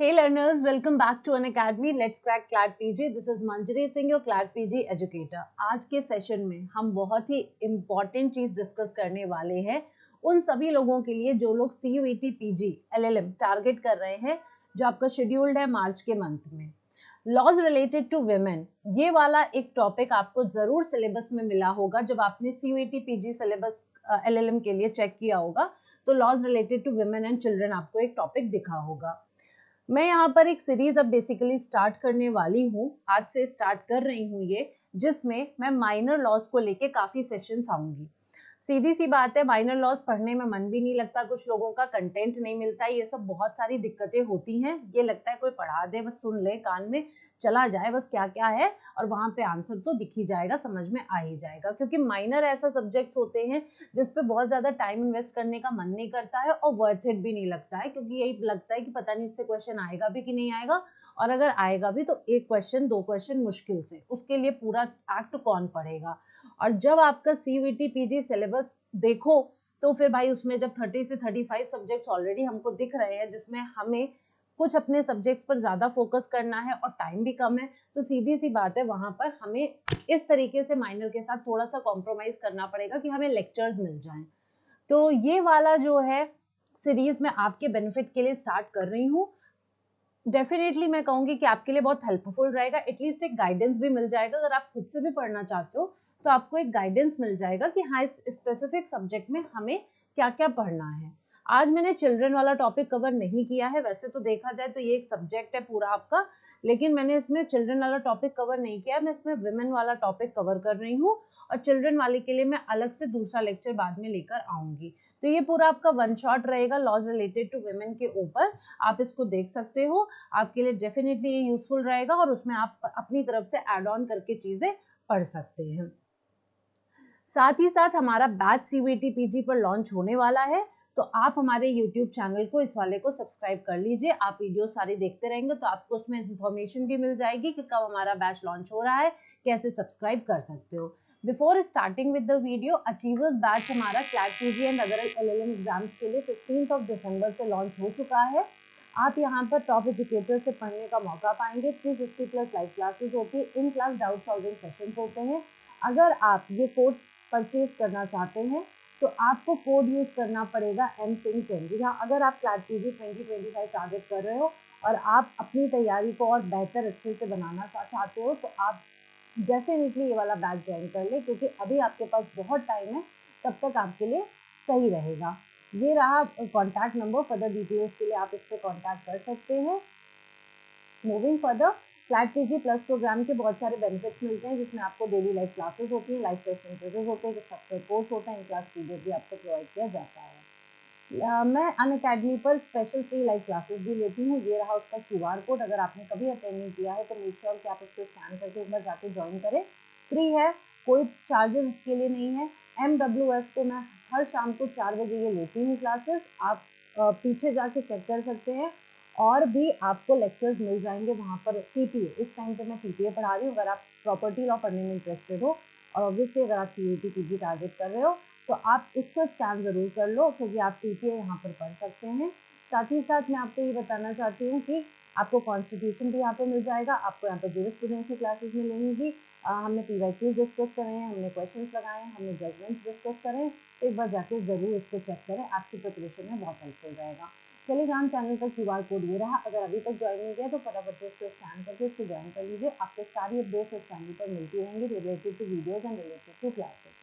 Hey learners, welcome back to an academy. Let's crack CLAT PG. This is Manjari Singh, your CLAT PG educator. आज के session में हम बहुत ही important चीज discuss करने वाले हैं उन सभी लोगों के लिए जो लोग CUET PG LLM टारगेट कर रहे हैं, जो आपका शेड्यूल्ड है मार्च के मंथ में। लॉज रिलेटेड टू विमेन, ये वाला एक टॉपिक आपको जरूर सिलेबस में मिला होगा जब आपने CUET PG सिलेबस LLM के लिए चेक किया होगा, तो laws related to women and children आपको एक टॉपिक दिखा होगा। मैं यहाँ पर एक सीरीज अब बेसिकली स्टार्ट करने वाली हूँ, आज से स्टार्ट कर रही हूँ ये, जिसमें मैं माइनर लॉज को लेके काफी सेशंस आऊंगी। सीधी सी बात है, माइनर लॉज पढ़ने में मन भी नहीं लगता, कुछ लोगों का कंटेंट नहीं मिलता, ये सब बहुत सारी दिक्कतें होती हैं। ये लगता है कोई पढ़ा दे, बस सुन ले, कान में चला जाए, बस क्या क्या है, और वहां पे आंसर तो दिख ही जाएगा, समझ में आ ही जाएगा। क्योंकि माइनर ऐसा सब्जेक्ट होते हैं जिसपे बहुत ज्यादा टाइम इन्वेस्ट करने का मन नहीं करता है और वर्थ इट भी नहीं लगता है, क्योंकि यही लगता है कि पता नहीं इससे क्वेश्चन आएगा भी कि नहीं आएगा, और अगर आएगा भी तो एक क्वेश्चन दो क्वेश्चन मुश्किल से, उसके लिए पूरा एक्ट कौन पढ़ेगा। और जब आपका CUET PG सिलेबस देखो तो फिर भाई उसमें जब 30 से 35 सब्जेक्ट्स ऑलरेडी हमको दिख रहे हैं, जिसमें हमें कुछ अपने सब्जेक्ट्स पर ज्यादा फोकस करना है और टाइम भी कम है, तो सीधी सी बात है वहां पर हमें इस तरीके से माइनर के साथ थोड़ा सा कॉम्प्रोमाइज करना पड़ेगा कि हमें लेक्चर्स मिल जाएं। तो ये वाला जो है सीरीज मैं आपके बेनिफिट के लिए स्टार्ट कर रही हूँ। डेफिनेटली मैं कहूंगी कि आपके लिए बहुत हेल्पफुल रहेगा, एटलीस्ट एक गाइडेंस भी मिल जाएगा। अगर आप खुद से भी पढ़ना चाहते हो तो आपको एक गाइडेंस मिल जाएगा कि हाँ, इस स्पेसिफिक सब्जेक्ट में हमें क्या क्या पढ़ना है। आज मैंने चिल्ड्रन वाला टॉपिक कवर नहीं किया है, वैसे तो देखा जाए तो ये एक सब्जेक्ट है पूरा आपका, लेकिन मैंने इसमें चिल्ड्रन वाला टॉपिक कवर नहीं किया, मैं इसमें विमेन वाला टॉपिक कवर कर रही हूँ, और चिल्ड्रन वाले के लिए मैं अलग से दूसरा लेक्चर बाद में लेकर आऊंगी। तो ये पूरा आपका वन शॉट रहेगा लॉज रिलेटेड टू विमेन के ऊपर, आप इसको देख सकते हो, आपके लिए डेफिनेटली ये यूजफुल रहेगा, और उसमें आप अपनी तरफ से ऐड ऑन करके चीजें पढ़ सकते हैं। साथ ही साथ हमारा बैच CUET PG पर लॉन्च होने वाला है, तो आप हमारे YouTube चैनल को, इस वाले को सब्सक्राइब कर लीजिए। आप वीडियो सारी देखते रहेंगे तो आपको उसमें इंफॉर्मेशन भी मिल जाएगी कि कब हमारा बैच लॉन्च हो रहा है, कैसे सब्सक्राइब कर सकते हो। Before starting with the video, achievers batch हमारा CLAT PG and other LLM exams के लिए 15 दिसंबर से लॉन्च हो चुका है। आप यहाँ पर टॉप एजुकेटर से पढ़ने का मौका पाएंगे। 350 प्लस लाइव क्लासेस होती है, in class doubt solving sessions होते हैं। अगर आप ये कोर्स परचेज करना चाहते हैं तो आपको कोड यूज करना पड़ेगा MSING10। जी हाँ, अगर आप CLAT PG 2025 टारगेट कर रहे हो और आप अपनी तैयारी को और बेहतर अच्छे से बनाना चाहते हो, तो आप डेफिनेटली ये वाला बैच ज्वाइन कर ले, क्योंकि अभी आपके पास बहुत टाइम है, तब तक आपके लिए सही रहेगा। ये रहा कॉन्टैक्ट नंबर, फर्दर डिटेल्स के लिए आप इस पर कॉन्टैक्ट कर सकते हैं। Moving further, CLAT PG plus programme के बहुत सारे बेनिफिट्स मिलते हैं, जिसमें आपको डेली लाइव क्लासेस होती हैं, लाइव टेस्ट एंड क्विजेस होते हैं, सॉफ्टवेयर कोर्स होता है, इन क्लास पीडीएफ भी आपको प्रोवाइड किया जाता है। मैं अनअकैडमी पर स्पेशल फ्री लाइव क्लासेस भी लेती हूँ। ये रहा उसका QR कोड, अगर आपने कभी अटेंड नहीं किया है तो मेक श्योर कि आप उसको स्कैन करके एक बार जाके ज्वाइन करें। फ्री है, कोई चार्जेस इसके लिए नहीं है। MWF को मैं हर शाम को 4 बजे ये लेती हूँ क्लासेस, आप पीछे जाके चेक कर सकते हैं, और भी आपको लेक्चर्स मिल जाएंगे वहाँ पर। TPA, इस टाइम पे मैं TPA पढ़ा रही हूँ, अगर आप प्रॉपर्टी लॉ पढ़ने में इंटरेस्टेड हो, और ऑब्वियसली अगर आप CUET PG टारगेट कर रहे हो तो आप इसको स्कैन जरूर कर लो, क्योंकि आप TPA यहाँ पर पढ़ सकते हैं। साथ ही साथ मैं आपको ये बताना चाहती हूँ कि आपको कॉन्स्टिट्यूशन भी यहाँ पे मिल जाएगा, आपको यहाँ पे जूरिस्प्रूडेंस की क्लासेस मिलेंगी। हमने PYQs डिस्कस करे हैं, हमने क्वेश्चंस लगाए हैं, हमने जजमेंट्स डिस्कस करें, तो एक बार जाके जरूर इसको चेक करें, आपकी प्रिपरेशन में बहुत हेल्पफुल रहेगा। टेलीग्राम चैनल का QR कोड ये रहा, अगर अभी तक ज्वाइन नहीं किया तो फटाफट से इसको स्कैन करके इसको ज्वाइन कर लीजिए। आपको सारी अपडेट्स इस चैनल पर मिलती रहेंगी related to videos and related to classes.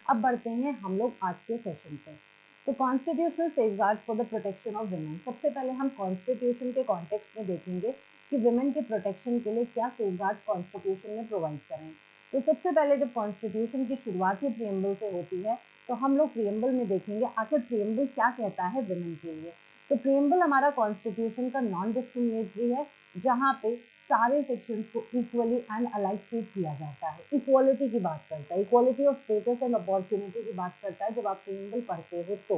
अब बढ़ते हैं हम लोग आज के सेशन पे। तो constitutional safeguards for the protection of women. सबसे पहले हम कॉन्स्टिट्यूशन के कॉन्टेक्स्ट में देखेंगे कि वुमेन के प्रोटेक्शन के लिए क्या सेफगार्ड्स कॉन्स्टिट्यूशन में प्रोवाइड करें। तो सबसे पहले जब कॉन्स्टिट्यूशन की शुरुआत ही प्रियम्बल से होती है, तो हम लोग प्रियम्बल में देखेंगे आखिर प्रियम्बल क्या कहता है वुमेन के लिए। तो प्रियम्बल हमारा कॉन्स्टिट्यूशन का नॉन डिस्क्रिमिनेटरी है, जहाँ पे सारे सेक्शंस को इक्वली एंड अलाइक ट्रीट किया जाता है। इक्वालिटी की बात करता है, equality of status and opportunity की बात करता है। जब आप प्रियम्बल पढ़ते हो तो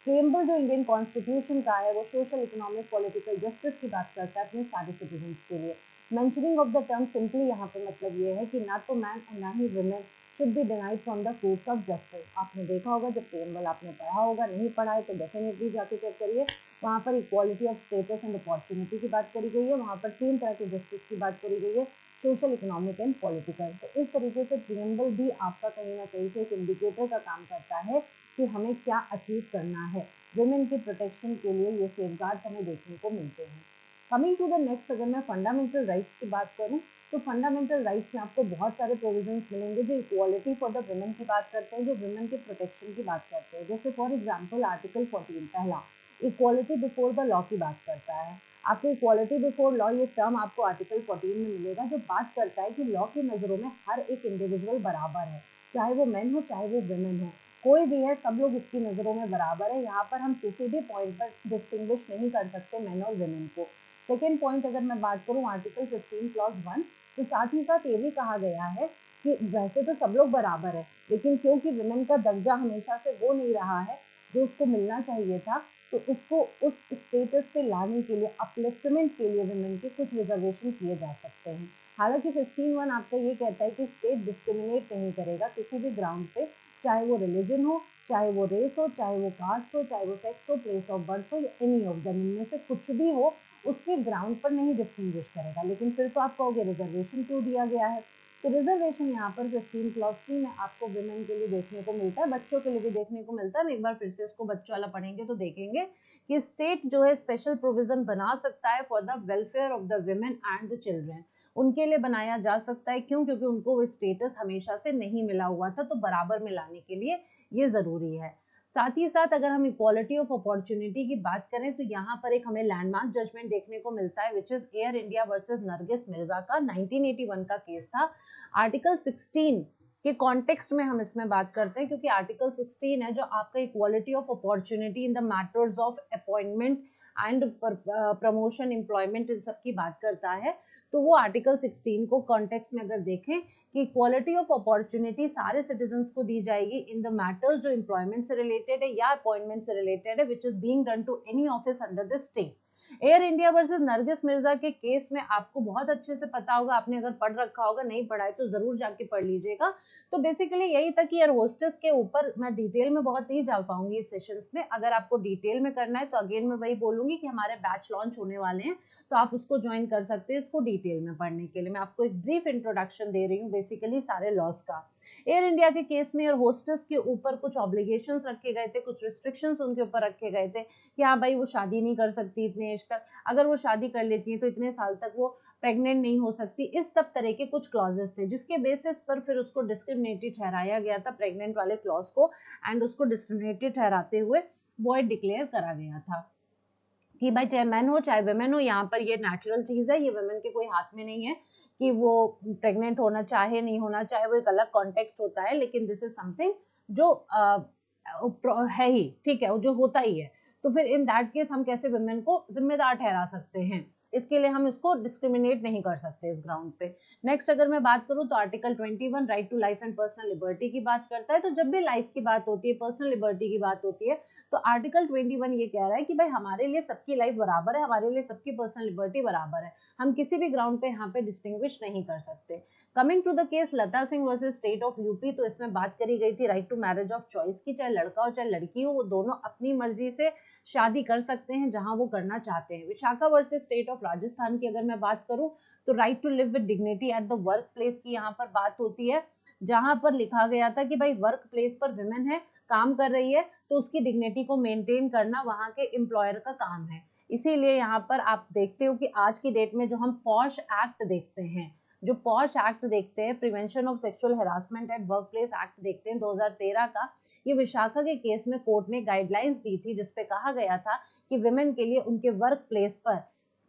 प्रियम्बल जो इंडियन कॉन्स्टिट्यूशन का है वो सोशल, इकोनॉमिक, पॉलिटिकल जस्टिस की बात करता है अपने सारे सिटीजन्स के लिए। Mentioning of the term simply यहाँ पे मतलब ये है कि ना तो मैन और ना ही women should be denied from the fruits of justice। आपने देखा होगा, जब प्रियम्बल आपने पढ़ा होगा, नहीं पढ़ा है तो डेफिनेटली जाके चेक करिए। वहाँ पर equality of status and opportunity की बात करी गई है, वहाँ पर 3 तरह के जस्टिस की बात करी गई है, सोशल, इकोनॉमिक एंड पॉलिटिकल। तो इस तरीके से प्रियम्बल भी आपका कहीं ना कहीं से एक इंडिकेटर का काम करता है कि हमें क्या अचीव करना है। वुमेन के प्रोटेक्शन के लिए ये सेफगार्ड्स हमें देखने को मिलते हैं। कमिंग टू द नेक्स्ट, अगर मैं फंडामेंटल राइट्स की बात करूं तो फंडामेंटल राइट्स में आपको बहुत सारे प्रोविजंस मिलेंगे जो इक्वालिटी फॉर द वुमेन की बात करते हैं, जो वुमेन के प्रोटेक्शन की बात करते हैं। जैसे फॉर एग्जांपल आर्टिकल 14 पहला इक्वालिटी बिफोर द लॉ की बात करता है। आपको इक्वालिटी बिफोर लॉ ये टर्म आपको आर्टिकल 14 में मिलेगा, जो बात करता है कि लॉ की नज़रों में हर एक इंडिविजुअल बराबर है, चाहे वो मैन हो चाहे वो वुमेन हो, कोई भी है, सब लोग उसकी नज़रों में बराबर है। यहाँ पर हम किसी भी पॉइंट पर डिस्टिंग्विश नहीं कर सकते मैन और वुमेन को। सेकेंड पॉइंट अगर मैं बात करूँ आर्टिकल 15 क्लॉज 1, तो साथ ही साथ ये भी कहा गया है कि वैसे तो सब लोग बराबर है, लेकिन क्योंकि वुमेन का दर्जा हमेशा से वो नहीं रहा है जो उसको मिलना चाहिए था, तो उसको उस स्टेटस पे लाने के लिए, अपलिफ्टमेंट के लिए वुमेन के कुछ रिजर्वेशन किए जा सकते हैं। हालांकि 15(1) आपका ये कहता है कि स्टेट डिस्क्रिमिनेट नहीं करेगा किसी भी ग्राउंड पे, चाहे वो रिलीजन हो, चाहे वो रेस हो, चाहे वो कास्ट हो, चाहे वो सेक्स हो, प्लेस ऑफ बर्थ हो, या एनी ऑफ देम, इनमें से कुछ भी हो, उसके ग्राउंड पर नहीं डिस्टिंग्विश करेगा। लेकिन फिर तो आप कहोगे रिजर्वेशन क्यों दिया गया है? तो रिजर्वेशन यहाँ पर 15 क्लॉज 3 में आपको वुमेन के लिए देखने को मिलता है, बच्चों के लिए भी देखने को मिलता है। हम एक बार फिर से इसको बच्चों वाला पढ़ेंगे तो देखेंगे कि स्टेट जो है स्पेशल प्रोविजन बना सकता है for the welfare of the women and the children. उनके लिए बनाया जा सकता है, क्यों? क्योंकि उनको वो स्टेटस हमेशा से नहीं मिला हुआ था, तो बराबर में लाने के लिए ये जरूरी है। साथ ही साथ अगर हम इक्वालिटी ऑफ अपॉर्चुनिटी की बात करें तो यहाँ पर एक हमें लैंडमार्क जजमेंट देखने को मिलता है, which is air India versus Nargis Mirza का 1981 का केस था। आर्टिकल 16 के कॉन्टेक्स्ट में हम इसमें बात करते हैं, क्योंकि आर्टिकल 16 है जो आपका equality of opportunity in the matters of appointment and promotion, employment, in सब की बात करता है। तो वो आर्टिकल 16 को कॉन्टेक्स्ट में अगर देखें कि इक्वालिटी ऑफ अपॉर्चुनिटी सारे सिटीजन्स को दी जाएगी इन द मैटर्स जो एम्प्लॉयमेंट से रिलेटेड है या अपॉइंटमेंट से रिलेटेड है, which is being done to any office under the state. Air India versus Nargis Mirza के केस में आपको बहुत अच्छे से पता होगा, आपने अगर पढ़ रखा होगा, नहीं पढ़ा है तो जरूर जाके पढ़ लीजिएगा। तो बेसिकली यही था कि एयर होस्टेस के ऊपर मैं डिटेल में बहुत नहीं जा पाऊंगी इस सेशंस में। अगर आपको डिटेल में करना है तो अगेन मैं वही बोलूंगी कि हमारे बैच लॉन्च होने वाले हैं, तो आप उसको ज्वाइन कर सकते हैं इसको डिटेल में पढ़ने के लिए। मैं आपको एक ब्रीफ इंट्रोडक्शन दे रही हूँ बेसिकली सारे लॉस का। एयर इंडिया के केस में एयर होस्टेस के ऊपर कुछ ऑब्लिगेशंस रखे गए थे, कुछ रिस्ट्रिक्शंस उनके ऊपर रखे गए थे कि हाँ भाई वो शादी नहीं कर सकती इतने एज तक, अगर वो शादी कर लेती है तो इतने साल तक वो प्रेग्नेंट नहीं हो सकती। इस सब तरह के कुछ क्लॉजेस थे जिसके बेसिस पर फिर उसको डिस्क्रिमिनेटरी ठहराया गया था, प्रेग्नेंट वाले क्लॉज को, एंड उसको डिस्क्रिमिनेटरी ठहराते हुए वॉइड डिक्लेयर करा गया था कि भाई चाहे मैन हो चाहे वेमेन हो, यहाँ पर ये नेचुरल चीज है, ये वेमेन के कोई हाथ में नहीं है कि वो प्रेग्नेंट होना चाहे नहीं होना चाहे, वो एक अलग कॉन्टेक्स्ट होता है, लेकिन दिस इज समथिंग जो है ही, ठीक है, जो होता ही है। तो फिर इन दैट केस हम कैसे वेमेन को जिम्मेदार ठहरा सकते हैं? इसके लिए हम इसको डिस्क्रिमिनेट नहीं कर सकते इस ग्राउंड पे। नेक्स्ट अगर मैं बात करूं तो article 21 right to life and personal liberty की बात करता है। तो जब भी लाइफ की बात होती है, पर्सनल लिबर्टी की बात होती है, तो आर्टिकल 21 ये कह रहा है कि भाई हमारे लिए सबकी लाइफ बराबर है, हमारे लिए सबकी पर्सनल लिबर्टी बराबर है, हम किसी भी ग्राउंड पे यहाँ पे डिस्टिंग्विश नहीं कर सकते। Coming to the case Lata Singh versus state of UP, तो इसमें बात करी गई थी right to marriage of choice की, चाहे लड़का हो चाहे लड़की हो, वो दोनों अपनी मर्जी से शादी कर सकते हैं जहां वो करना चाहते हैं। Vishakha versus state of Rajasthan की अगर मैं बात करूं तो right to live with dignity at the work place की यहाँ पर बात होती है, जहां पर लिखा गया था कि भाई वर्क प्लेस पर विमेन है, काम कर रही है, तो उसकी डिग्निटी को मेंटेन करना वहां के एम्प्लॉयर का काम है। इसीलिए यहाँ पर आप देखते हो कि आज की डेट में जो हम पॉश एक्ट देखते हैं, जो पॉश एक्ट देखते हैं, prevention of sexual harassment at work place act देखते हैं 2013 का, ये विशाखा के केस में कोर्ट ने गाइडलाइंस दी थी जिसपे कहा गया था कि विमेन के लिए उनके वर्क प्लेस पर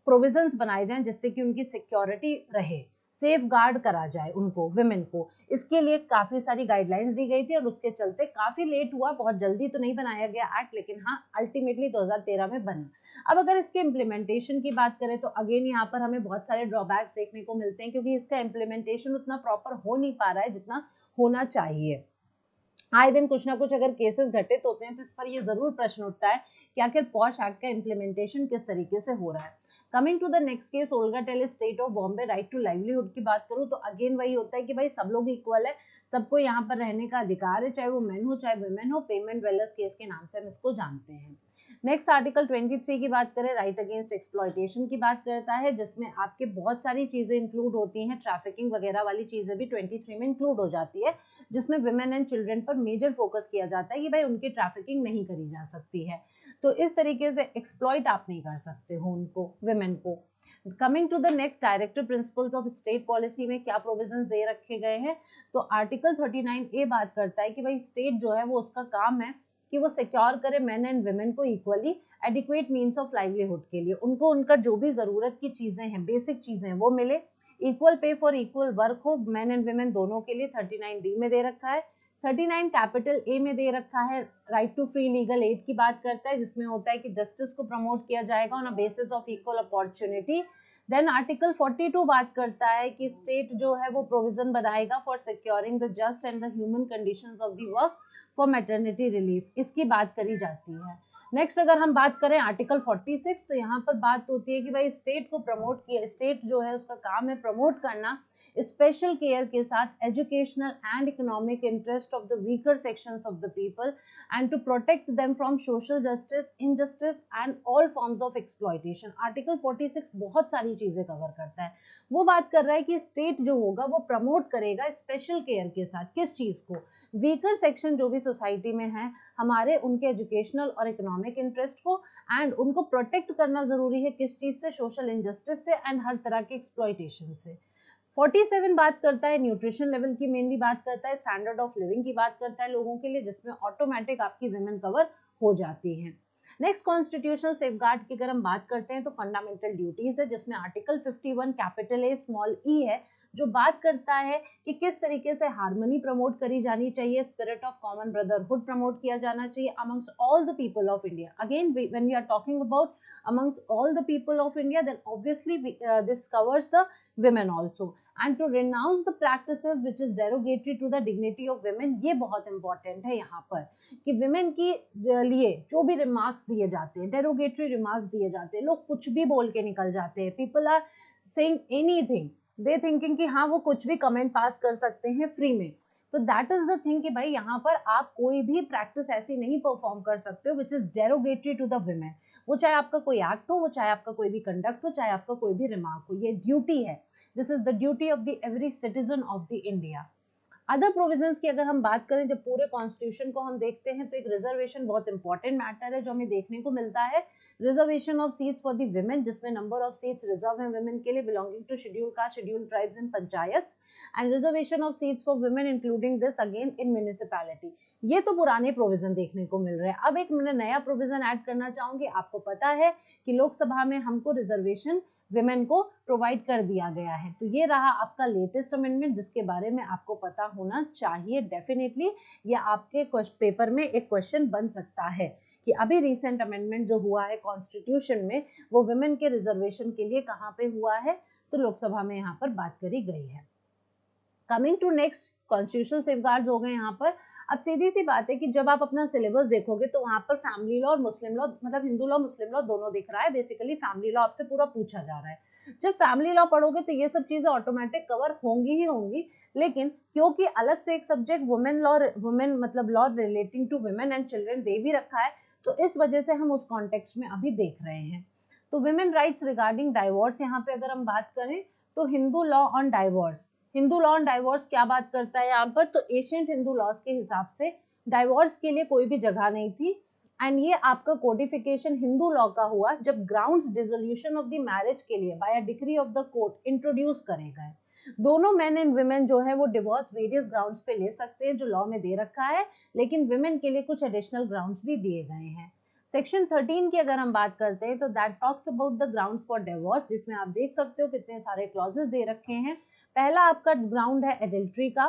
प्रोविजंस बनाए जाएं जिससे कि उनकी सिक्योरिटी रहे, सेफ गार्ड करा जाए उनको, विमेन को। इसके लिए काफी सारी गाइडलाइंस दी गई थी और उसके चलते काफी लेट हुआ, बहुत जल्दी तो नहीं बनाया गया एक्ट, लेकिन हाँ अल्टीमेटली 2013 में बना। अब अगर इसके इम्प्लीमेंटेशन की बात करें तो अगेन यहाँ पर हमें बहुत सारे ड्रॉबैक्स देखने को मिलते हैं, क्योंकि इसका इम्प्लीमेंटेशन उतना प्रॉपर हो नहीं पा रहा है जितना होना चाहिए। आए दिन कुछ ना कुछ अगर केसेस घटित होते हैं तो इस पर ये जरूर प्रश्न उठता है कि आखिर पॉश एक्ट का इम्प्लीमेंटेशन किस तरीके से हो रहा है। Coming to the next case, Olga Tellis state of Bombay, right to livelihood की बात करूं तो अगेन वही होता है कि भाई सब लोग इक्वल है, सबको यहाँ पर रहने का अधिकार है, चाहे वो मेन हो चाहे वुमेन हो। पेमेंट वेलर्स केस के नाम से हम इसको जानते हैं। नेक्स्ट आर्टिकल 23 की बात करें, राइट अगेंस्ट एक्सप्लॉयटेशन की बात करता है, जिसमें आपके बहुत सारी चीजें इंक्लूड होती हैं, ट्रैफिकिंग वगैरह वाली चीजें भी 23 में इंक्लूड हो जाती है, जिसमें विमेन एंड चिल्ड्रन पर मेजर फोकस किया जाता है कि भाई उनकी ट्रैफिकिंग नहीं करी जा सकती है। तो इस तरीके से एक्सप्लॉइट आप नहीं कर सकते हो उनको, विमेन को। Coming to the next, directive principles of state policy में क्या प्रोविजंस दे रखे गए हैं। तो आर्टिकल 39A बात करता है कि भाई स्टेट जो है वो उसका काम है कि वो सिक्योर करे मेन एंड वुमेन को equally adequate means of livelihood के लिए, उनको उनका जो भी जरूरत की चीजें हैं, बेसिक चीजें वो मिले, equal pay for equal work हो मेन एंड वुमेन दोनों के लिए 39D में दे रखा है। 39 कैपिटल ए में दे रखा है, right to free legal aid की बात करता है, जिसमें होता है कि जस्टिस को प्रमोट किया जाएगा on a basis of equal opportunity. Then article 42 बात करता है कि स्टेट जो है वो प्रोविजन बनाएगा for securing the just and the human conditions of the work for maternity relief, इसकी बात करी जाती है। नेक्स्ट अगर हम बात करें आर्टिकल 46, तो यहाँ पर बात होती है कि भाई स्टेट को प्रमोट किया, स्टेट जो है उसका काम है प्रमोट करना स्पेशल केयर के साथ educational and economic interest of the weaker sections of the people and to protect them from social justice, injustice and all forms of exploitation. Article 46 बहुत सारी चीजें कवर करता है। वो बात कर रहा है कि स्टेट जो होगा वो प्रमोट करेगा स्पेशल केयर के साथ किस चीज को, वीकर सेक्शन जो भी सोसाइटी में है हमारे, उनके एजुकेशनल और इकोनॉमिक इंटरेस्ट को, एंड उनको प्रोटेक्ट करना जरूरी है किस चीज से, सोशल इनजस्टिस से एंड हर तरह के एक्सप्लॉयटेशन से। 47 बात करता है न्यूट्रिशन लेवल की, मेनली बात करता है स्टैंडर्ड ऑफ लिविंग की बात करता है लोगों के लिए, जिसमें ऑटोमेटिक आपकी विमेन कवर हो जाती है। नेक्स्ट कॉन्स्टिट्यूशनल सेफगार्ड की अगर हम बात करते हैं तो फंडामेंटल ड्यूटीज है, जिसमें आर्टिकल 51 कैपिटल ए स्मॉल ई है, जो बात करता है कि किस तरीके से हार्मनी प्रमोट करी जानी चाहिए, spirit of common brotherhood promote किया जाना चाहिए amongst all the people of India. Again when we are talking about amongst all the people of India, then obviously this covers the women also, and to renounce the practices which is derogatory to the dignity of women। ये बहुत important है यहाँ पर कि women की लिए जो भी remarks दिए जाते हैं, derogatory remarks दिए जाते हैं, लोग कुछ भी बोल के निकल जाते हैं, people are saying anything, they thinking कि हाँ वो कुछ भी comment pass कर सकते हैं फ्री में। तो दैट इज द थिंग कि भाई यहाँ पर आप कोई भी प्रैक्टिस ऐसी नहीं परफॉर्म कर सकते हो which is derogatory to the women, वो चाहे आपका कोई एक्ट हो, वो चाहे आपका कोई भी कंडक्ट हो, चाहे आपका कोई भी रिमार्क हो, ये ड्यूटी है, this is the duty of the every citizen of the India. Other provisions की अगर हम बात करें, जब पूरे कॉन्स्टिट्यूशन को हम देखते हैं तो एक रिजर्वेशन बहुत इंपॉर्टेंट मैटर है जो हमें देखने को मिलता है, reservation of seats for the women, जिसमें नंबर ऑफ सीट्स रिजर्व है वुमेन के लिए belonging to schedule caste, schedule tribes and panchayat, and reservation of seats for women including this again in municipality. ये तो पुराने प्रोविजन देखने को मिल रहे हैं। अब एक मैं नया प्रोविजन ऐड करना चाहूंगी। आपको पता है कि लोकसभा में हमको रिजर्वेशन विमेन को प्रोवाइड कर दिया गया है, तो ये रहा आपका लेटेस्ट अमेंडमेंट जिसके बारे में आपको पता होना चाहिए डेफिनेटली। ये आपके पेपर में एक क्वेश्चन बन सकता है कि अभी रिसेंट अमेंडमेंट जो हुआ है कॉन्स्टिट्यूशन में वो विमेन के रिजर्वेशन के लिए कहाँ पे हुआ है, तो लोकसभा में यहाँ पर बात करी गई है। Coming to next, constitutional safeguard हो गए यहाँ पर। अब सीधी सी बात है कि जब आप अपना सिलेबस देखोगे तो वहां पर फैमिली लॉ और मुस्लिम लॉ, मतलब हिंदू लॉ मुस्लिम लॉ दोनों दिख रहा है। बेसिकली फैमिली लॉ आपसे पूरा पूछा जा रहा है। जब फैमिली लॉ पढ़ोगे तो ये सब चीजें ऑटोमेटिक कवर होंगी ही होंगी, लेकिन क्योंकि अलग से एक सब्जेक्ट वुमेन लॉ, वुमेन मतलब law relating to women and children दे भी रखा है, तो इस वजह से हम उस कॉन्टेक्स्ट में अभी देख रहे हैं। तो वुमेन राइट्स रिगार्डिंग डाइवोर्स यहाँ पे अगर हम बात करें तो Hindu law on divorce, Hindu law on divorce क्या बात करता है यहाँ पर, तो एशियंट हिंदू लॉज के हिसाब से डाइवोर्स के लिए कोई भी जगह नहीं थी, एंड ये आपका कोडिफिकेशन हिंदू लॉ का हुआ जब grounds dissolution of the marriage के लिए by a decree of the court introduce करे गए। दोनों मेन एंड वुमेन जो है वो डिवोर्स वेरियस ग्राउंड्स पे ले सकते हैं जो लॉ में दे रखा है, लेकिन वुमेन के लिए कुछ एडिशनल ग्राउंड्स भी दिए गए हैं। सेक्शन 13 की अगर हम बात करते हैं तो that talks about the grounds for divorce, जिसमें आप देख सकते हो कितने सारे क्लॉजेस दे रखे हैं। पहला आपका ग्राउंड है एडल्ट्री का,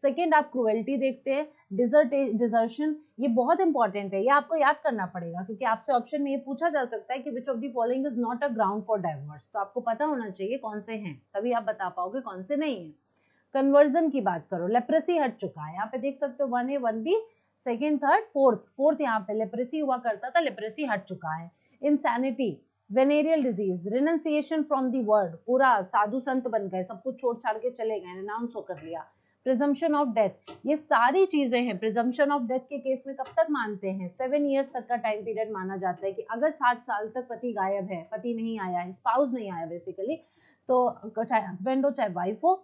सेकेंड आप क्रुएल्टी देखते हैं, डिजर्शन, ये बहुत इंपॉर्टेंट है, ये आपको याद करना पड़ेगा क्योंकि आपसे ऑप्शन में ये पूछा जा सकता है कि which of the following is not a ground for divorce, तो आपको पता होना चाहिए कौन से हैं, तभी आप बता पाओगे कौन से नहीं है। कन्वर्जन की बात करो, लेप्रेसी हट चुका है, यहाँ पे देख सकते हो 1A 1B second third fourth यहाँ पे लेप्रेसी हुआ करता था, लेप्रेसी हट चुका है। Insanity, venereal disease, renunciation from the word, पूरा साधु संत बन गए, सब कुछ छोड़ छाड़ के चले गए, रिनाउंस होकर लिया। प्रिजम्पशन ऑफ डेथ, ये सारी चीजें हैं। प्रिजम्पशन ऑफ डेथ के केस में कब तक मानते हैं? 7 ईयर्स तक का टाइम पीरियड माना जाता है कि अगर 7 साल तक पति गायब है, पति नहीं आया है, स्पाउस नहीं आया बेसिकली, तो चाहे हस्बैंड हो चाहे वाइफ हो,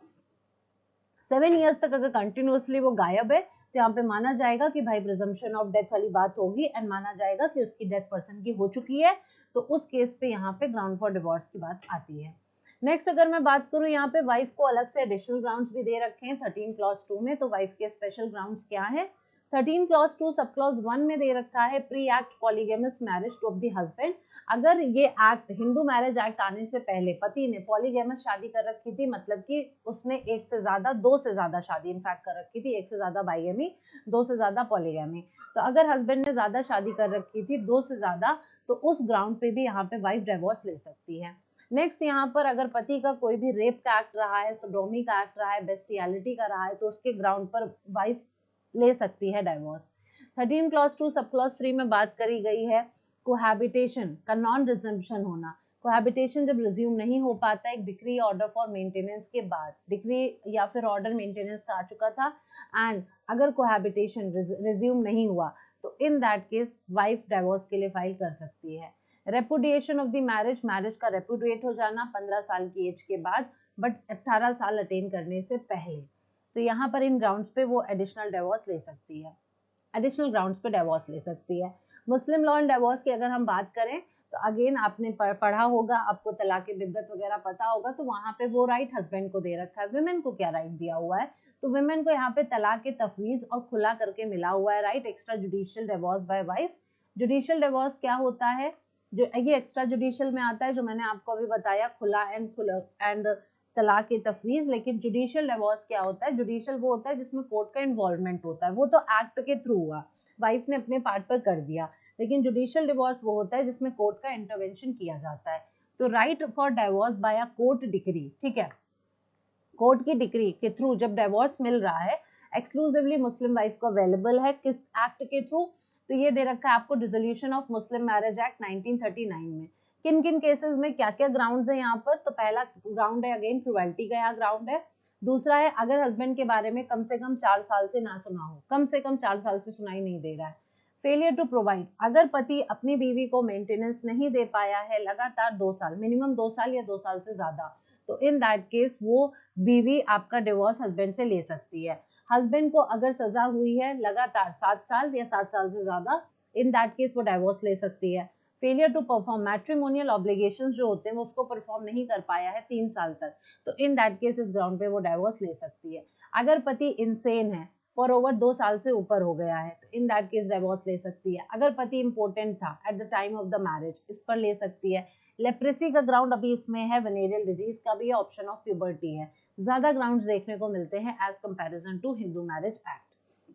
7 ईयर्स तक अगर कंटिन्यूअसली वो गायब है तो यहाँ पे माना जाएगा कि भाई प्रिजम्पशन ऑफ डेथ वाली बात होगी एंड माना जाएगा कि उसकी डेथ पर्सन की हो चुकी है, तो उस केस पे यहाँ पे ग्राउंड फॉर डिवोर्स की बात आती है। नेक्स्ट अगर मैं बात करूँ, यहाँ पे वाइफ को अलग से एडिशनल ग्राउंड्स भी दे रखे हैं 13 क्लॉज 2 में। तो वाइफ के स्पेशल ग्राउंड्स क्या है? 13 क्लॉज 2 सब क्लॉज 1 में दे रखा है pre act पॉलीगेमस marriage two of the husband. अगर ये एक्ट, हिंदू मैरिज एक्ट आने से पहले पति ने पॉलीगेमस शादी कर रखी थी, मतलब कि उसने एक से ज्यादा, 2 से ज्यादा शादी इनफैक्ट कर रखी थी, एक से ज्यादा बाइगेमी, 2 से ज्यादा पॉलीगेमी, तो अगर हस्बैंड ने ज्यादा शादी कर रखी थी, 2 से ज्यादा, तो उस ग्राउंड पे भी यहाँ पे वाइफ डिवोर्स ले सकती है। नेक्स्ट यहाँ पर अगर पति का कोई भी रेप का एक्ट रहा है, सोडोमी का एक्ट रहा है, बेस्टियलिटी का रहा है, तो उसके ग्राउंड पर वाइफ ले सकती है डिवोर्स। 13 क्लॉज 2 सब क्लॉज 3 में बात करी गई है कोहैबिटेशन का नॉन रिजम्पशन होना। कोहैबिटेशन जब रिज्यूम नहीं हो पाता, एक डिक्री ऑर्डर फॉर मेंटेनेंस के बाद, डिक्री या फिर ऑर्डर मेंटेनेंस का आ चुका था एंड अगर कोहैबिटेशन रिज्यूम नहीं हुआ, तो इन दैट केस वाइफ डिवोर्स के लिए फाइल कर सकती है। Repudiation of the marriage, marriage का रेपुडिएट हो जाना 15 साल की एज के बाद, बट 18 साल अटेन करने से पहले, तो यहाँ पर इन ग्राउंड्स पे वो एडिशनल डिवोर्स ले सकती है, एडिशनल ग्राउंड्स पे डिवोर्स ले सकती है। मुस्लिम लॉ एंड डिवोर्स की अगर हम बात करें तो अगेन आपने पढ़ा होगा, आपको तलाक बिद्दत वगैरह पता होगा, तो वहाँ पे वो राइट हस्बैंड को दे रखा है। विमेन को क्या राइट दिया हुआ है? तो विमेन को यहाँ पे तलाक के तफवीज और खुला करके मिला हुआ है right, extra judicial divorce bye wife. Judicial divorce क्या होता है? जो ये एक्स्ट्रा जुडिशियल में आता है, जो मैंने आपको अभी बताया, खुला एंड तलाक के तफवीज। लेकिन जुडिशियल डिवोर्स क्या होता है? जुडिशियल वो होता है जिसमें कोर्ट का इन्वॉल्वमेंट होता है, वो तो एक्ट के थ्रू हुआ, वाइफ ने अपने पार्ट पर कर दिया। लेकिन जुडिशियल डिवोर्स वो होता है जिसमें कोर्ट का इंटरवेंशन किया जाता है। तो right for divorce by a court decree, ठीक है, कोर्ट की डिक्री के थ्रू जब डिवोर्स मिल रहा है, एक्सक्लूसिवली मुस्लिम वाइफ को अवेलेबल है किस एक्ट के थ्रू? तो ये दे रखा है आपको dissolution of Muslim marriage act 1939 में। किन किन केसेस में क्या क्या ग्राउंड्स है यहाँ पर? तो पहला ग्राउंड है अगेन क्रुएल्टी का, यहाँ ग्राउंड है। दूसरा है अगर हस्बैंड के बारे में कम से कम 4 साल से ना सुना हो, कम से कम 4 साल से सुनाई नहीं दे रहा है। फेलियर टू प्रोवाइड, अगर पति अपनी बीवी को मेंटेनेंस नहीं दे पाया है लगातार 2 साल, मिनिमम 2 साल या 2 साल से ज्यादा, तो इन दैट केस वो बीवी आपका डिवोर्स हस्बैंड से ले सकती है। हस्बैंड को अगर सजा हुई है लगातार 7 साल या 7 साल से ज्यादा, इन दैट केस वो डिवोर्स ले सकती है। Failure to perform matrimonial obligations जो होते हैं वो उसको परफॉर्म नहीं कर पाया है 3 साल तक, तो इन दैट केस इस ग्राउंड पे वो डिवोर्स ले सकती है। अगर पति इनसेन है, फॉर ओवर 2 साल से ऊपर हो गया है, तो इन दैट केस डिवोर्स ले सकती है। अगर पति इंपोर्टेंट था at the time of the marriage, इस पर ले सकती है। लेप्रेसी का ग्राउंड अभी इसमें है, वेनेरियल डिजीज का भी ऑप्शन ऑफ प्यूबर्टी है। ज्यादा ग्राउंड्स देखने को मिलते हैं as comparison to Hindu marriage act.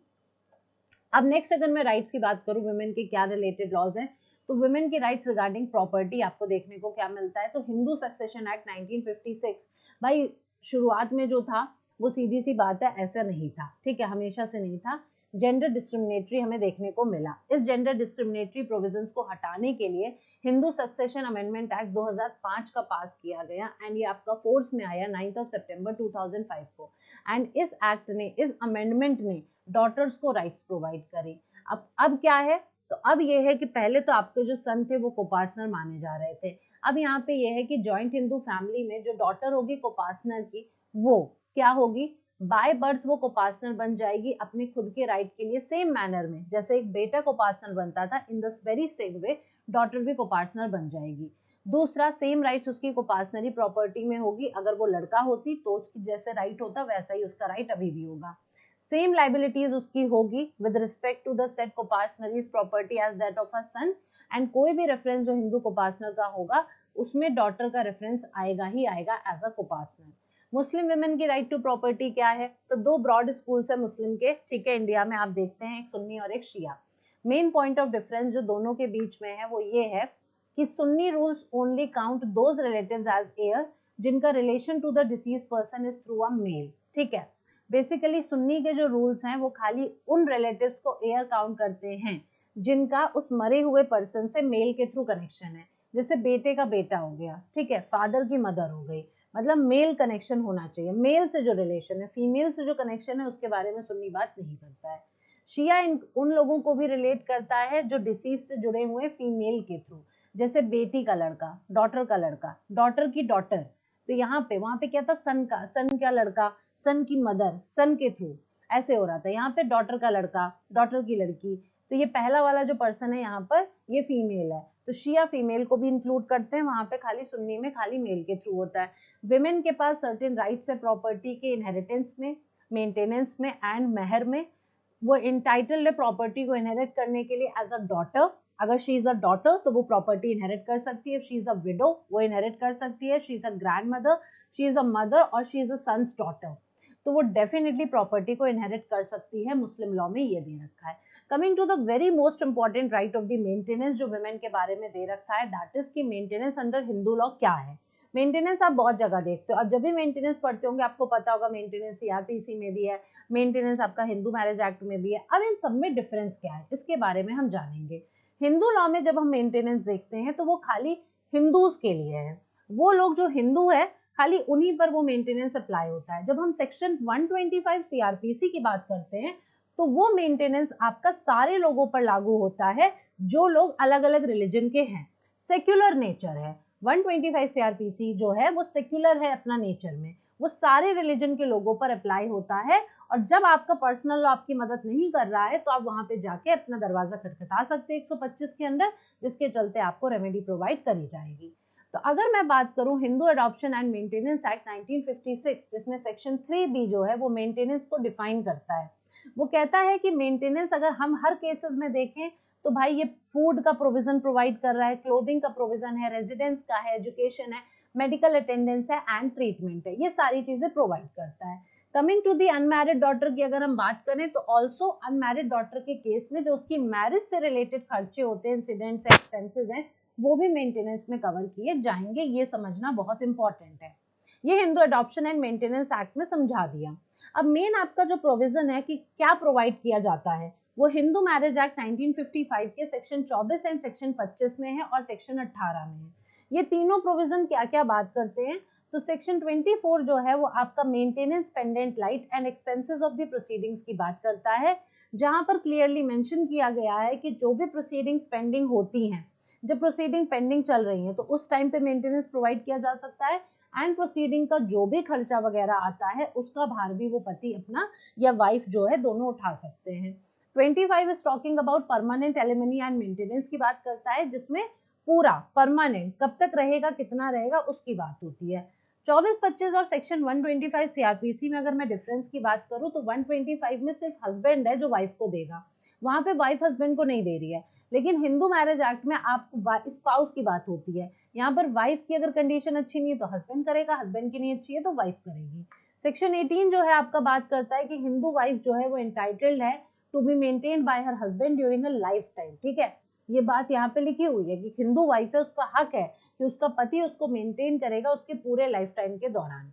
अब नेक्स्ट अगर मैं राइट्स की बात करूं, वुमेन के क्या रिलेटेड लॉज हैं, तो वुमेन के राइट्स रिगार्डिंग प्रॉपर्टी आपको देखने को क्या मिलता है? तो हिंदू सक्सेशन एक्ट 1956, भाई शुरुआत में जो था वो सीधी सी बात है ऐसा नहीं था, ठीक है, हमेशा से नहीं था। जेंडर डिस्क्रिमिनेटरी हमें देखने को मिला। इस जेंडर डिस्क्रिमिनेटरी प्रोविजंस को हटाने के लिए हिंदू सक्सेशन अमेंडमेंट एक्ट 2005 का पास किया गया एंड ये आपका फोर्स में आया 9 सितंबर 2005 को। एंड इस एक्ट ने, इस अमेंडमेंट ने डॉटर्स को राइट्स प्रोवाइड करे। अब क्या है? तो अब ये है कि पहले तो आपके जो सन थे वो कोपार्सनर माने जा रहे थे, अब यहाँ पे ये है कि जॉइंट हिंदू फैमिली में जो डॉटर होगी कोपार्सनर की, वो क्या होगी? बाय बर्थ वो कोपार्सनर बन जाएगी अपने खुद के राइट के लिए, सेम मैनर में जैसे एक बेटा कोपार्सनर बनता था, in this very same way daughter भी कोपार्सनर बन जाएगी। दूसरा, सेम राइट्स उसकी कोपार्सनरी प्रॉपर्टी में होगी, अगर वो लड़का होती तो उसकी जैसे राइट होता वैसा ही उसका राइट अभी भी होगा। सेम लाइबिलिटीज उसकी होगी with respect to the said coparcenary's property as that of a son, and कोई भी रेफरेंस जो हिंदू कोपार्सनर का होगा उसमें डॉटर का रेफरेंस आएगा ही आएगा as a coparcener. Muslim women की राइट टू प्रॉपर्टी क्या है? तो 2 ब्रॉड स्कूल्स है मुस्लिम के, ठीक है, इंडिया में आप देखते हैं, एक सुन्नी और एक शिया। मेन पॉइंट ऑफ डिफरेंस जो दोनों के बीच में है वो ये है कि Sunni rules only count those relatives as heir जिनका relation to the deceased person is through a male. ठीक है, बेसिकली सुन्नी के जो रूल्स हैं वो खाली उन रिलेटिव्स को एयर काउंट करते हैं जिनका उस मरे हुए पर्सन से मेल के थ्रू कनेक्शन है। जैसे बेटे का बेटा हो गया, ठीक है, फादर की मदर हो गई, मतलब मेल कनेक्शन होना चाहिए। मेल से जो रिलेशन है, फीमेल से जो कनेक्शन है, उसके बारे में सुन्नी बात नहीं करता है। शिया उन लोगों को भी रिलेट करता है जो डिसीज से जुड़े हुए फीमेल के थ्रू, जैसे बेटी का लड़का, डॉटर का लड़का, डॉटर की डॉटर। तो यहाँ पे वहां पे क्या था, सन का, सन का लड़का, सन की मदर, सन के थ्रू ऐसे हो रहा था। यहाँ पे डॉटर का लड़का, डॉटर की लड़की। तो ये पहला वाला जो पर्सन है यहाँ पर, ये फीमेल है, तो शिया फीमेल को भी इंक्लूड करते हैं वहां पे। खाली सुन्नी में खाली मेल के थ्रू होता है। विमेन के पास सर्टेन राइट्स है प्रॉपर्टी के इनहेरिटेंस में, मेंटेनेंस में एंड मेहर में। वो इंटाइटल्ड है प्रॉपर्टी को इनहेरिट करने के लिए एज अ डॉटर। अगर शी इज अ डॉटर तो वो प्रॉपर्टी इनहेरिट कर सकती है। शी इज अ विडो, वो इनहेरिट कर सकती है। She is a grandmother, she is a mother और she is a son's daughter, तो वो डेफिनेटली प्रॉपर्टी को इनहेरिट कर सकती है। मुस्लिम लॉ में ये दे रखा है। Coming to the very most important right of the maintenance जो वुमेन के बारे में दे रखा है, दैट इज की मेंटेनेंस अंडर हिंदू लॉ क्या है। मेंटेनेंस आप बहुत जगह देखते हो, और जब भी मेंटेनेंस पढ़ते होंगे आपको पता होगा मेंटेनेंस सीआरपीसी में भी है, मेंटेनेंस आपका हिंदू मैरिज एक्ट में भी है। अब इन सब में डिफरेंस क्या है, इसके बारे में हम जानेंगे। हिंदू लॉ में जब हम मेंटेनेंस देखते हैं तो वो खाली हिंदूज के लिए है। वो लोग जो हिंदू है खाली उन्हीं पर वो मेंटेनेंस अप्लाई होता है। जब हम सेक्शन 125 सीआरपीसी की बात करते हैं तो वो मेंटेनेंस आपका सारे लोगों पर लागू होता है जो लोग अलग अलग रिलीजन के हैं, सेक्युलर नेचर है। 125 सीआरपीसी जो है वो सेक्युलर है अपना नेचर में, वो सारे रिलीजन के लोगों पर अप्लाई होता है। और जब आपका पर्सनल लॉ आपकी मदद नहीं कर रहा है तो आप वहां पे जाके अपना दरवाजा खटखटा सकते हैं 125 के अंदर, जिसके चलते आपको रेमेडी प्रोवाइड करी जाएगी। तो अगर मैं बात करूं Hindu adoption and maintenance act 1956, जिसमें सेक्शन 3B जो है वो मेंटेनेंस को डिफाइन करता है। वो कहता है कि मेंटेनेंस अगर हम हर केसेस में देखें तो भाई ये फूड का प्रोविजन प्रोवाइड कर रहा है, क्लोथिंग का प्रोविजन है, रेजिडेंस का है, एजुकेशन है, मेडिकल अटेंडेंस है एंड ट्रीटमेंट है, ये सारी चीजें प्रोवाइड करता है। Coming to the unmarried daughter की अगर हम बात करें तो ऑल्सो अनमैरिड डॉटर के केस में जो उसकी मैरिज से रिलेटेड खर्चे होते हैं, इंसिडेंट्स एक्सपेंसेस हैं, वो भी मेंटेनेंस में कवर किए जाएंगे। ये समझना बहुत इंपॉर्टेंट है। ये Hindu adoption and maintenance act में समझा दिया। अब मेन आपका जो प्रोविजन है कि क्या प्रोवाइड किया जाता है, वो हिंदू मैरिज एक्ट 1955 के सेक्शन 24 एंड सेक्शन 25 में है और सेक्शन 18 में है। ये तीनों प्रोविजन क्या क्या बात करते हैं, तो सेक्शन 24 जो है वो आपका maintenance pendant light and expenses of the proceedings की बात करता है, जहां पर क्लियरली मेंशन किया गया है कि जो भी प्रोसीडिंग्स पेंडिंग होती हैं, जब प्रोसीडिंग पेंडिंग चल रही है तो उस टाइम पे मेंटेनेंस प्रोवाइड किया जा सकता है। एंड प्रोसीडिंग का जो भी खर्चा वगैरह आता है उसका भार भी वो पति अपना या वाइफ जो है दोनों उठा सकते हैं। 25 is talking about permanent alimony and maintenance की बात करता है, जिसमें पूरा परमानेंट कब तक रहेगा, कितना रहेगा, उसकी बात होती है। 24-25 और सेक्शन 125 सीआरपीसी में अगर मैं डिफरेंस की बात करूं तो 125 में सिर्फ हस्बैंड है जो वाइफ को देगा, वहां पे वाइफ हस्बैंड को नहीं दे रही है। लेकिन हिंदू मैरिज एक्ट में आप स्पाउस की बात होती है, यहाँ पर वाइफ की अगर कंडीशन अच्छी नहीं है तो हस्बैंड करेगा, हस्बैंड की नहीं अच्छी है तो वाइफ करेगी। सेक्शन 18 जो है आपका बात करता है कि हिंदू वाइफ जो है वो एंटाइटल्ड है to be maintained by her husband during a life time. ठीक है, ये बात यहाँ पे लिखी हुई है कि हिंदू वाइफ है, उसका हक है कि उसका पति उसको मेंटेन करेगा उसके पूरे लाइफ टाइम के दौरान।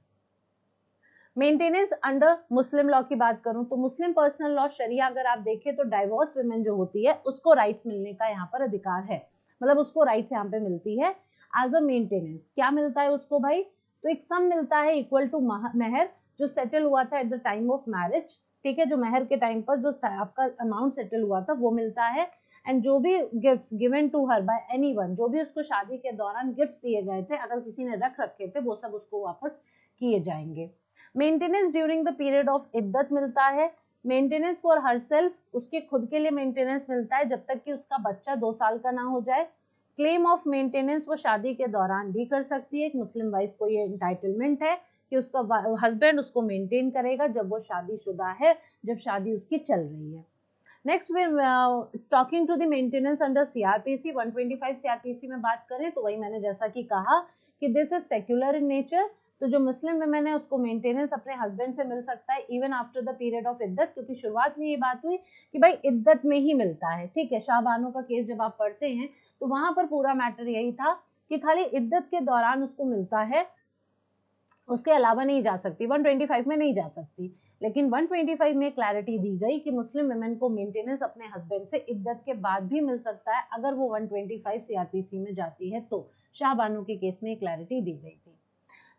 मेंटेनेंस अंडर मुस्लिम लॉ की बात करूं तो मुस्लिम पर्सनल लॉ शरिया अगर आप देखें तो डाइवोर्स वुमेन जो होती है उसको राइट्स मिलने का यहाँ पर अधिकार है, मतलब उसको राइट्स यहाँ पे मिलती है एज अ मेंटेनेंस। क्या मिलता है उसको भाई, तो एक सम मिलता है इक्वल टू मेहर जो सेटल हुआ था at the time of marriage. ठीक है, जो मेहर के टाइम पर जो आपका अमाउंट सेटल हुआ था वो मिलता है। एंड जो भी gifts given to her by anyone, जो भी उसको शादी के दौरान गिफ्ट्स दिए गए थे अगर किसी ने रख रखे थे वो सब उसको वापस किए जाएंगे। Maintenance during the period of iddat मिलता है। मेंटेनेंस फॉर हरसेल्फ, उसके खुद के लिए मेंटेनेंस मिलता है जब तक कि उसका बच्चा 2 साल का ना हो जाए। क्लेम ऑफ मेंटेनेंस वो शादी के दौरान भी कर सकती है। एक मुस्लिम वाइफ को ये एंटाइटलमेंट है कि उसका हस्बैंड उसको मेंटेन करेगा जब वो शादीशुदा है, जब शादी उसकी चल रही है। Next we talking to the maintenance under CrPC 125 CrPC में बात करें तो वही मैंने जैसा कि कहा कि this is secular in nature. तो जो मुस्लिम वुमेन है उसको मेंटेनेंस अपने हस्बैंड से मिल सकता है even after the period of iddat, क्योंकि शुरुआत में ये बात हुई कि भाई इद्दत में ही मिलता है। ठीक है, शाहबानो का केस जब आप पढ़ते हैं तो वहां पर पूरा मैटर यही था कि खाली इद्दत के दौरान उसको मिलता है उसके अलावा नहीं जा सकती, 125 में नहीं जा सकती। लेकिन 125 में क्लैरिटी दी गई कि मुस्लिम वुमेन को मेंटेनेंस अपने हस्बैंड से इद्दत के बाद भी मिल सकता है अगर वो 125 सीआरपीसी में जाती है तो। शाह बानो के केस में क्लैरिटी दी गई थी।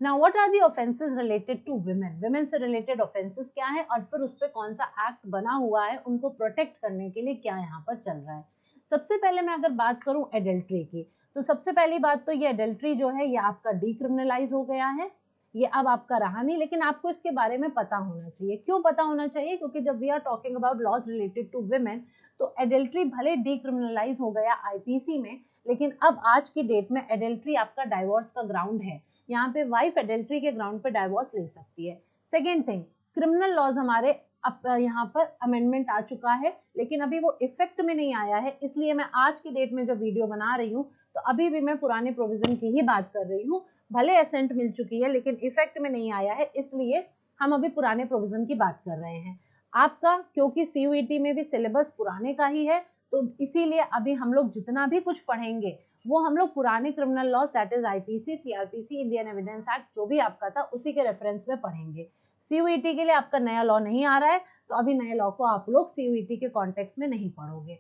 Now what are the offences related to women, women से रिलेटेड ऑफेंसेस क्या है और फिर उस पर कौन सा एक्ट बना हुआ है, उनको प्रोटेक्ट करने के लिए क्या यहाँ पर चल रहा है। सबसे पहले मैं अगर बात करूं एडल्ट्री की, तो सबसे पहली बात तो ये एडल्ट्री जो है ये आपका डीक्रिमिनलाइज हो गया है, ये अब आपका रहा नहीं। लेकिन आपको इसके बारे में पता होना चाहिए। क्यों पता होना चाहिए? क्योंकि जब we are talking about laws related to women, तो एडल्ट्री भले डीक्रिमिनलाइज हो गया आईपीसी में, लेकिन अब आज की डेट में एडल्ट्री आपका डाइवोर्स का ग्राउंड है। यहाँ पे वाइफ एडल्ट्री के ग्राउंड पे डाइवोर्स ले सकती है। सेकेंड थिंग, क्रिमिनल लॉज हमारे अब यहाँ पर अमेंडमेंट आ चुका है, लेकिन अभी वो इफेक्ट में नहीं आया है। इसलिए मैं आज की डेट में जो वीडियो बना रही हूँ तो अभी भी मैं पुराने प्रोविजन की ही बात कर रही हूँ। भले असेंट मिल चुकी है लेकिन इफेक्ट में नहीं आया है, इसलिए हम अभी पुराने प्रोविजन की बात कर रहे हैं। आपका क्योंकि सीयूईटी में भी सिलेबस पुराने का ही है, तो इसीलिए अभी हम लोग जितना भी कुछ पढ़ेंगे वो हम लोग पुराने criminal laws that is IPC, CrPC, Indian evidence act जो भी आपका था उसी के रेफरेंस में पढ़ेंगे। सीयूईटी के लिए आपका नया लॉ नहीं आ रहा है, तो अभी नए लॉ को आप लोग सीयूईटी के कॉन्टेक्स्ट में नहीं पढ़ोगे।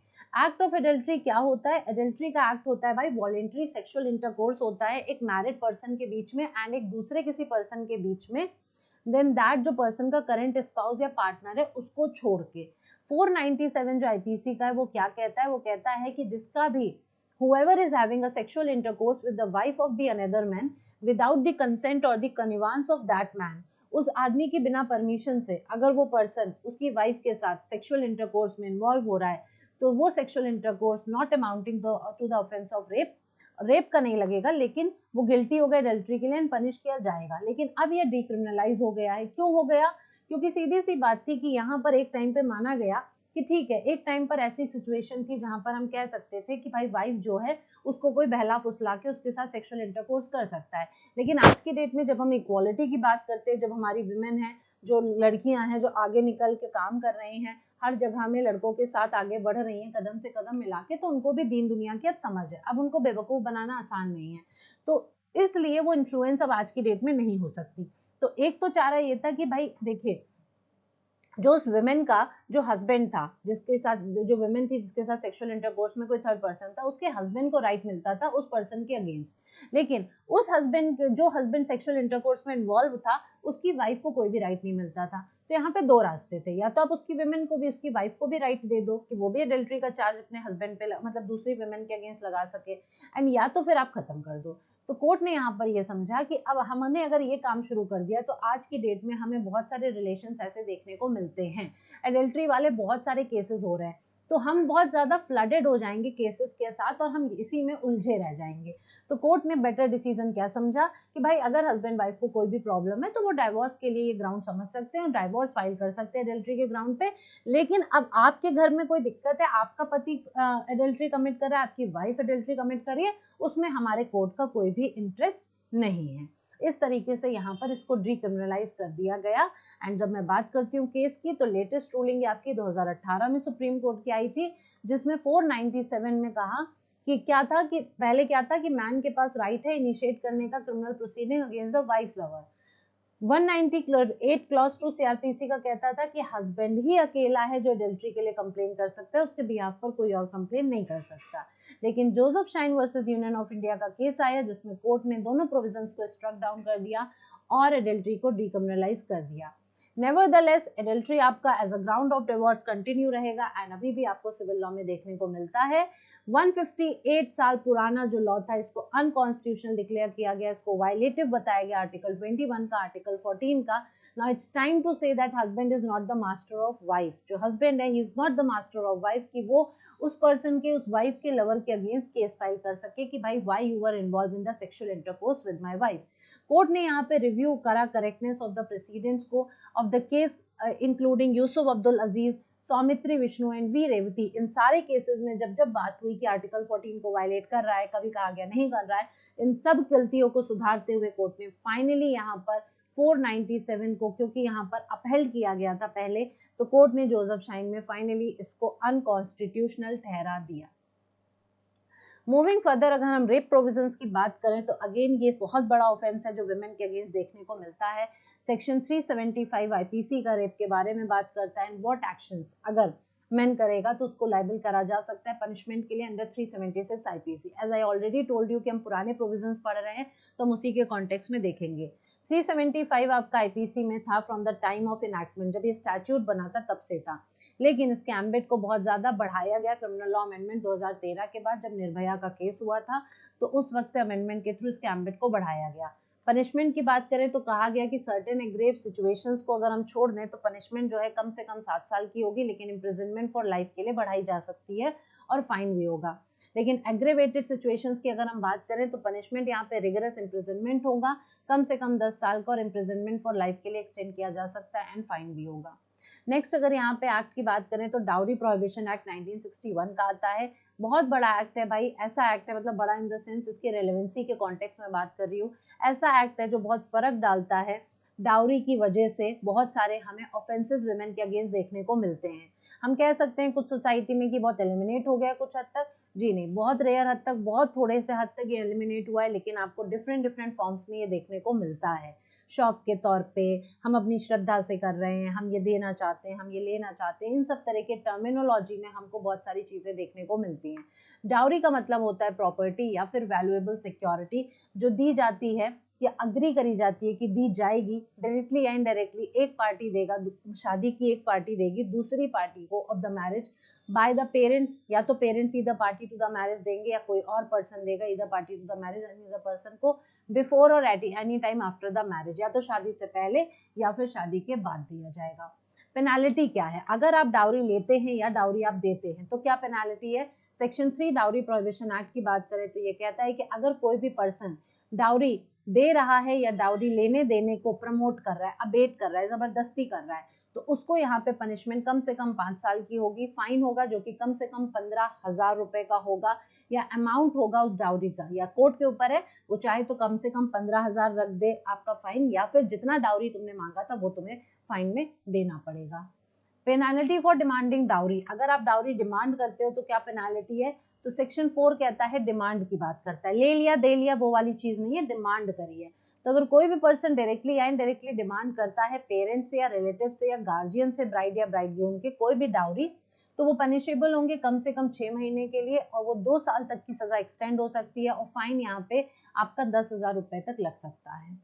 एक्ट ऑफ एडल्ट्री क्या होता है? एडल्ट्री का एक्ट होता है भाई वॉलेंट्री सेक्सुअल इंटरकोर्स होता है एक मैरिड पर्सन के बीच में एंड एक दूसरे किसी पर्सन के बीच में, देन दैट जो पर्सन का करंट स्पाउस या पार्टनर है उसको छोड़ के। 497 जो आईपीसी का है वो क्या कहता है? वो कहता है कि जिसका भी whoever is having a sexual intercourse with the wife of the another man without the consent or the connivance of that man, उस आदमी की बिना परमिशन से अगर वो पर्सन उसकी वाइफ के साथ सेक्सुअल इंटरकोर्स में इन्वॉल्व हो रहा है तो वो sexual intercourse not amounting to the offence of rape, rape का नहीं लगेगा लेकिन वो गिल्टी हो गया एडल्ट्री के लिए, पनिश किया जाएगा। लेकिन अब ये डिक्रिमिनलाइज हो गया है। क्यों हो गया? क्योंकि सीधी सी बात थी कि यहाँ पर एक टाइम पे माना गया कि ठीक है, एक टाइम पर ऐसी सिचुएशन थी जहां पर हम कह सकते थे कि भाई वाइफ जो है उसको कोई बहला फुसला के उसके साथ सेक्सुअल इंटरकोर्स कर सकता है। लेकिन आज की डेट में जब हम इक्वालिटी की बात करते हैं, जब हमारी विमेन है, जो लड़कियां हैं जो आगे निकल के काम कर रही हैं, हर जगह में लड़कों के साथ आगे बढ़ रही हैं कदम से कदम मिला के, तो उनको भी दीन दुनिया की अब समझ है। अब उनको बेवकूफ बनाना आसान नहीं है, तो इसलिए वो इन्फ्लुएंस अब आज की डेट में नहीं हो सकती। तो एक तो चारा ये था कि भाई देखिए, जो उस वुमेन का जो हस्बैंड था, जिसके साथ जो वुमेन थी जिसके साथ सेक्सुअल इंटरकोर्स में कोई थर्ड पर्सन था, उसके हस्बैंड को राइट मिलता था उस पर्सन के अगेंस्ट। लेकिन उस हस्बैंड जो हस्बैंड सेक्सुअल इंटरकोर्स में इन्वॉल्व था उसकी वाइफ को कोई भी राइट नहीं मिलता था। तो यहाँ पे दो रास्ते थे, या तो आप उसकी वुमेन को भी उसकी वाइफ को भी राइट दे दो कि वो भी एडल्ट्री का चार्ज अपने हस्बैंड पे मतलब दूसरी वुमेन के अगेंस्ट लगा सके, एंड या तो फिर आप खत्म कर दो। तो कोर्ट ने यहाँ पर ये समझा कि अब हमने अगर ये काम शुरू कर दिया तो आज की डेट में हमें बहुत सारे रिलेशंस ऐसे देखने को मिलते हैं, एडल्ट्री वाले बहुत सारे केसेस हो रहे हैं, तो हम बहुत ज्यादा फ्लडेड हो जाएंगे केसेस के साथ और हम इसी में उलझे रह जाएंगे। तो कोर्ट ने बेटर डिसीजन क्या समझा कि भाई अगर हस्बैंड वाइफ को कोई भी प्रॉब्लम है तो वो डाइवोर्स के लिए ये ग्राउंड समझ सकते हैं, डाइवोर्स फाइल कर सकते हैं एडल्ट्री के ग्राउंड पे। लेकिन अब आपके घर में कोई दिक्कत है, आपका पति एडल्ट्री कमिट कर रहा है, आपकी वाइफ एडल्ट्री कमिट कर रही है, उसमें हमारे कोर्ट का कोई भी इंटरेस्ट नहीं है। इस तरीके से यहाँ पर इसको डिक्रिमिनलाइज कर दिया गया। एंड जब मैं बात करती हूँ केस की, तो लेटेस्ट रूलिंग आपकी 2018 में सुप्रीम कोर्ट की आई थी, जिसमें 497 में कहा कि क्या था कि पहले क्या था कि मैन के पास राइट है इनिशिएट करने का criminal proceeding against the wife lover. 198 clause 2 CrPC का कहता था कि हस्बैंड ही अकेला है जो एडल्ट्री के लिए कंप्लेन कर सकता है, उसके बिहाफ पर कोई और कंप्लेन नहीं कर सकता। लेकिन Joseph shine versus union of India का केस आया जिसमें कोर्ट ने दोनों प्रोविजंस को स्ट्रक डाउन कर दिया और एडल्ट्री को डिक्रिमिनलाइज कर दिया। नेवरदलेस एडल्ट्री आपका as a ground of divorce continue रहेगा एंड अभी भी आपको सिविल लॉ में देखने को मिलता है। 158 साल पुराना जो लॉ था इसको अनकॉन्स्टिट्यूशनल डिक्लेयर किया गया, इसको वायलेटिव बताया गया आर्टिकल 21 का, आर्टिकल 14 का। Now it's time to say that husband is not the master of wife. जो हस्बैंड है he is not the master of wife, कि वो उस पर्सन के उस वाइफ के लवर के अगेंस्ट केस फाइल कर सके कि भाई why you were involved in the sexual intercourse with my wife. Court ने यहाँ पे रिव्यू करा करेक्टनेस ऑफ द प्रेसिडेंट्स को of the case including Yusuf Abdul Aziz, Saumitri Vishnu and V Revathi. इन सारे केसेस में जब जब बात हुई कि आर्टिकल 14 को वायलेट कर रहा है, कभी कहा गया नहीं कर रहा है, इन सब गलतियों को सुधारते हुए कोर्ट ने फाइनली यहाँ पर 497 को, क्योंकि यहाँ पर अपहेल्ड किया गया था पहले, तो कोर्ट ने जोसेफ शाइन में फाइनली इसको अनकॉन्स्टिट्यूशनल ठहरा दिया। मूविंग फर्दर, अगर हम रेप प्रोविजंस की बात करें तो अगेन ये बहुत बड़ा ऑफेंस है जो विमेन के अगेंस्ट देखने को मिलता है। सेक्शन 375 आईपीसी का रेप के बारे में बात करता है। व्हाट एक्शंस अगर मैन करेगा तो उसको लाइबल करा जा सकता है पनिशमेंट के लिए under 376 IPC. As I already told you कि हम पुराने प्रोविजंस पढ़ रहे हैं तो हम उसी के कॉन्टेक्स्ट में देखेंगे। 375 आपका आईपीसी में था from the time of enactment, जब ये स्टैट्यूट बना था तब से था, लेकिन इसके एम्बिट को बहुत ज्यादा बढ़ाया गया क्रिमिनल लॉ अमेंडमेंट 2013 के बाद, जब निर्भया का केस हुआ था तो उस वक्त अमेंडमेंट के थ्रू इसके एम्बिट को बढ़ाया गया। पनिशमेंट की बात करें तो कहा गया कि सर्टेन एग्रेव सिचुएशंस को अगर हम छोड़ दें तो पनिशमेंट जो है कम से कम 7 साल की होगी, लेकिन इम्प्रिजनमेंट फॉर लाइफ के लिए बढ़ाई जा सकती है और फाइन भी होगा। लेकिन एग्रेवेटेड सिचुएशंस की अगर हम बात करें तो पनिशमेंट यहाँ पे रिगरस इम्प्रिजनमेंट होगा, कम से कम 10 साल का, और इम्प्रिजनमेंट फॉर लाइफ के लिए एक्सटेंड किया जा सकता है एंड फाइन भी होगा। नेक्स्ट अगर यहाँ पे एक्ट की बात करें तो डाउरी प्रोहिबिशन एक्ट 1961 का आता है। बहुत बड़ा एक्ट है भाई, ऐसा एक्ट है, मतलब बड़ा इन द सेंस इसके रेलेवेंसी के कॉन्टेक्स्ट में बात कर रही हूँ। ऐसा एक्ट है जो बहुत फर्क डालता है। डाउरी की वजह से बहुत सारे हमें ऑफेंसेस विमेन के अगेंस्ट देखने को मिलते हैं। हम कह सकते हैं कुछ सोसाइटी में कि बहुत एलिमिनेट हो गया कुछ हद तक, जी नहीं, बहुत रेयर हद तक, बहुत थोड़े से हद तक ये एलिमिनेट हुआ है, लेकिन आपको डिफरेंट डिफरेंट फॉर्म्स में ये देखने को मिलता है। शौक के तौर पे, हम अपनी श्रद्धा से कर रहे हैं, हम ये देना चाहते हैं, हम ये लेना चाहते हैं, इन सब तरह के टर्मिनोलॉजी में हमको बहुत सारी चीजें देखने को मिलती हैं। डाउरी का मतलब होता है प्रॉपर्टी या फिर वैल्यूएबल सिक्योरिटी जो दी जाती है या अग्री करी जाती है कि दी जाएगी, डायरेक्टली या इनडायरेक्टली एक पार्टी देगा, शादी की एक पार्टी देगी दूसरी पार्टी को of the marriage by the parents, या तो parents either party to the marriage देंगे या कोई और पर्सन देगा either party to the marriage and either person को बिफोर और at any time after the marriage, या तो शादी से पहले या फिर शादी के बाद दिया जाएगा। पेनाल्टी क्या है अगर आप डाउरी लेते हैं या डाउरी आप देते हैं तो क्या पेनाल्टी है? सेक्शन 3 डाउरी प्रोहिबिशन एक्ट की बात करें तो ये कहता है कि अगर कोई भी पर्सन डाउरी दे रहा है या डाउरी लेने देने को प्रमोट कर रहा है, अबेट कर रहा है, जबरदस्ती कर रहा है, तो उसको यहाँ पे पनिशमेंट कम से कम 5 साल की होगी, फाइन होगा जो कि कम से कम 15,000 रुपए का होगा, या अमाउंट होगा उस डाउरी का, या कोर्ट के ऊपर है, वो चाहे तो कम से कम 15,000 रख दे आपका फाइन, या फिर जितना डाउरी तुमने मांगा था वो तुम्हें फाइन में देना पड़ेगा। पेनाल्टी फॉर डिमांडिंग डाउरी, अगर आप डाउरी डिमांड करते हो तो क्या पेनाल्टी है? तो सेक्शन 4 कहता है, डिमांड की बात करता है, ले लिया दे लिया वो वाली चीज नहीं है, डिमांड करी है। तो अगर कोई भी पर्सन डायरेक्टली या इनडायरेक्टली डिमांड करता है पेरेंट्स से या रिलेटिव से या गार्जियन से ब्राइड या ब्राइडग्रूम के कोई भी डाउरी, तो वो पनिशेबल होंगे कम से कम 6 महीने के लिए, और वो 2 साल तक की सजा एक्सटेंड हो सकती है, और फाइन यहाँ पे आपका 10,000 रुपए तक लग सकता है।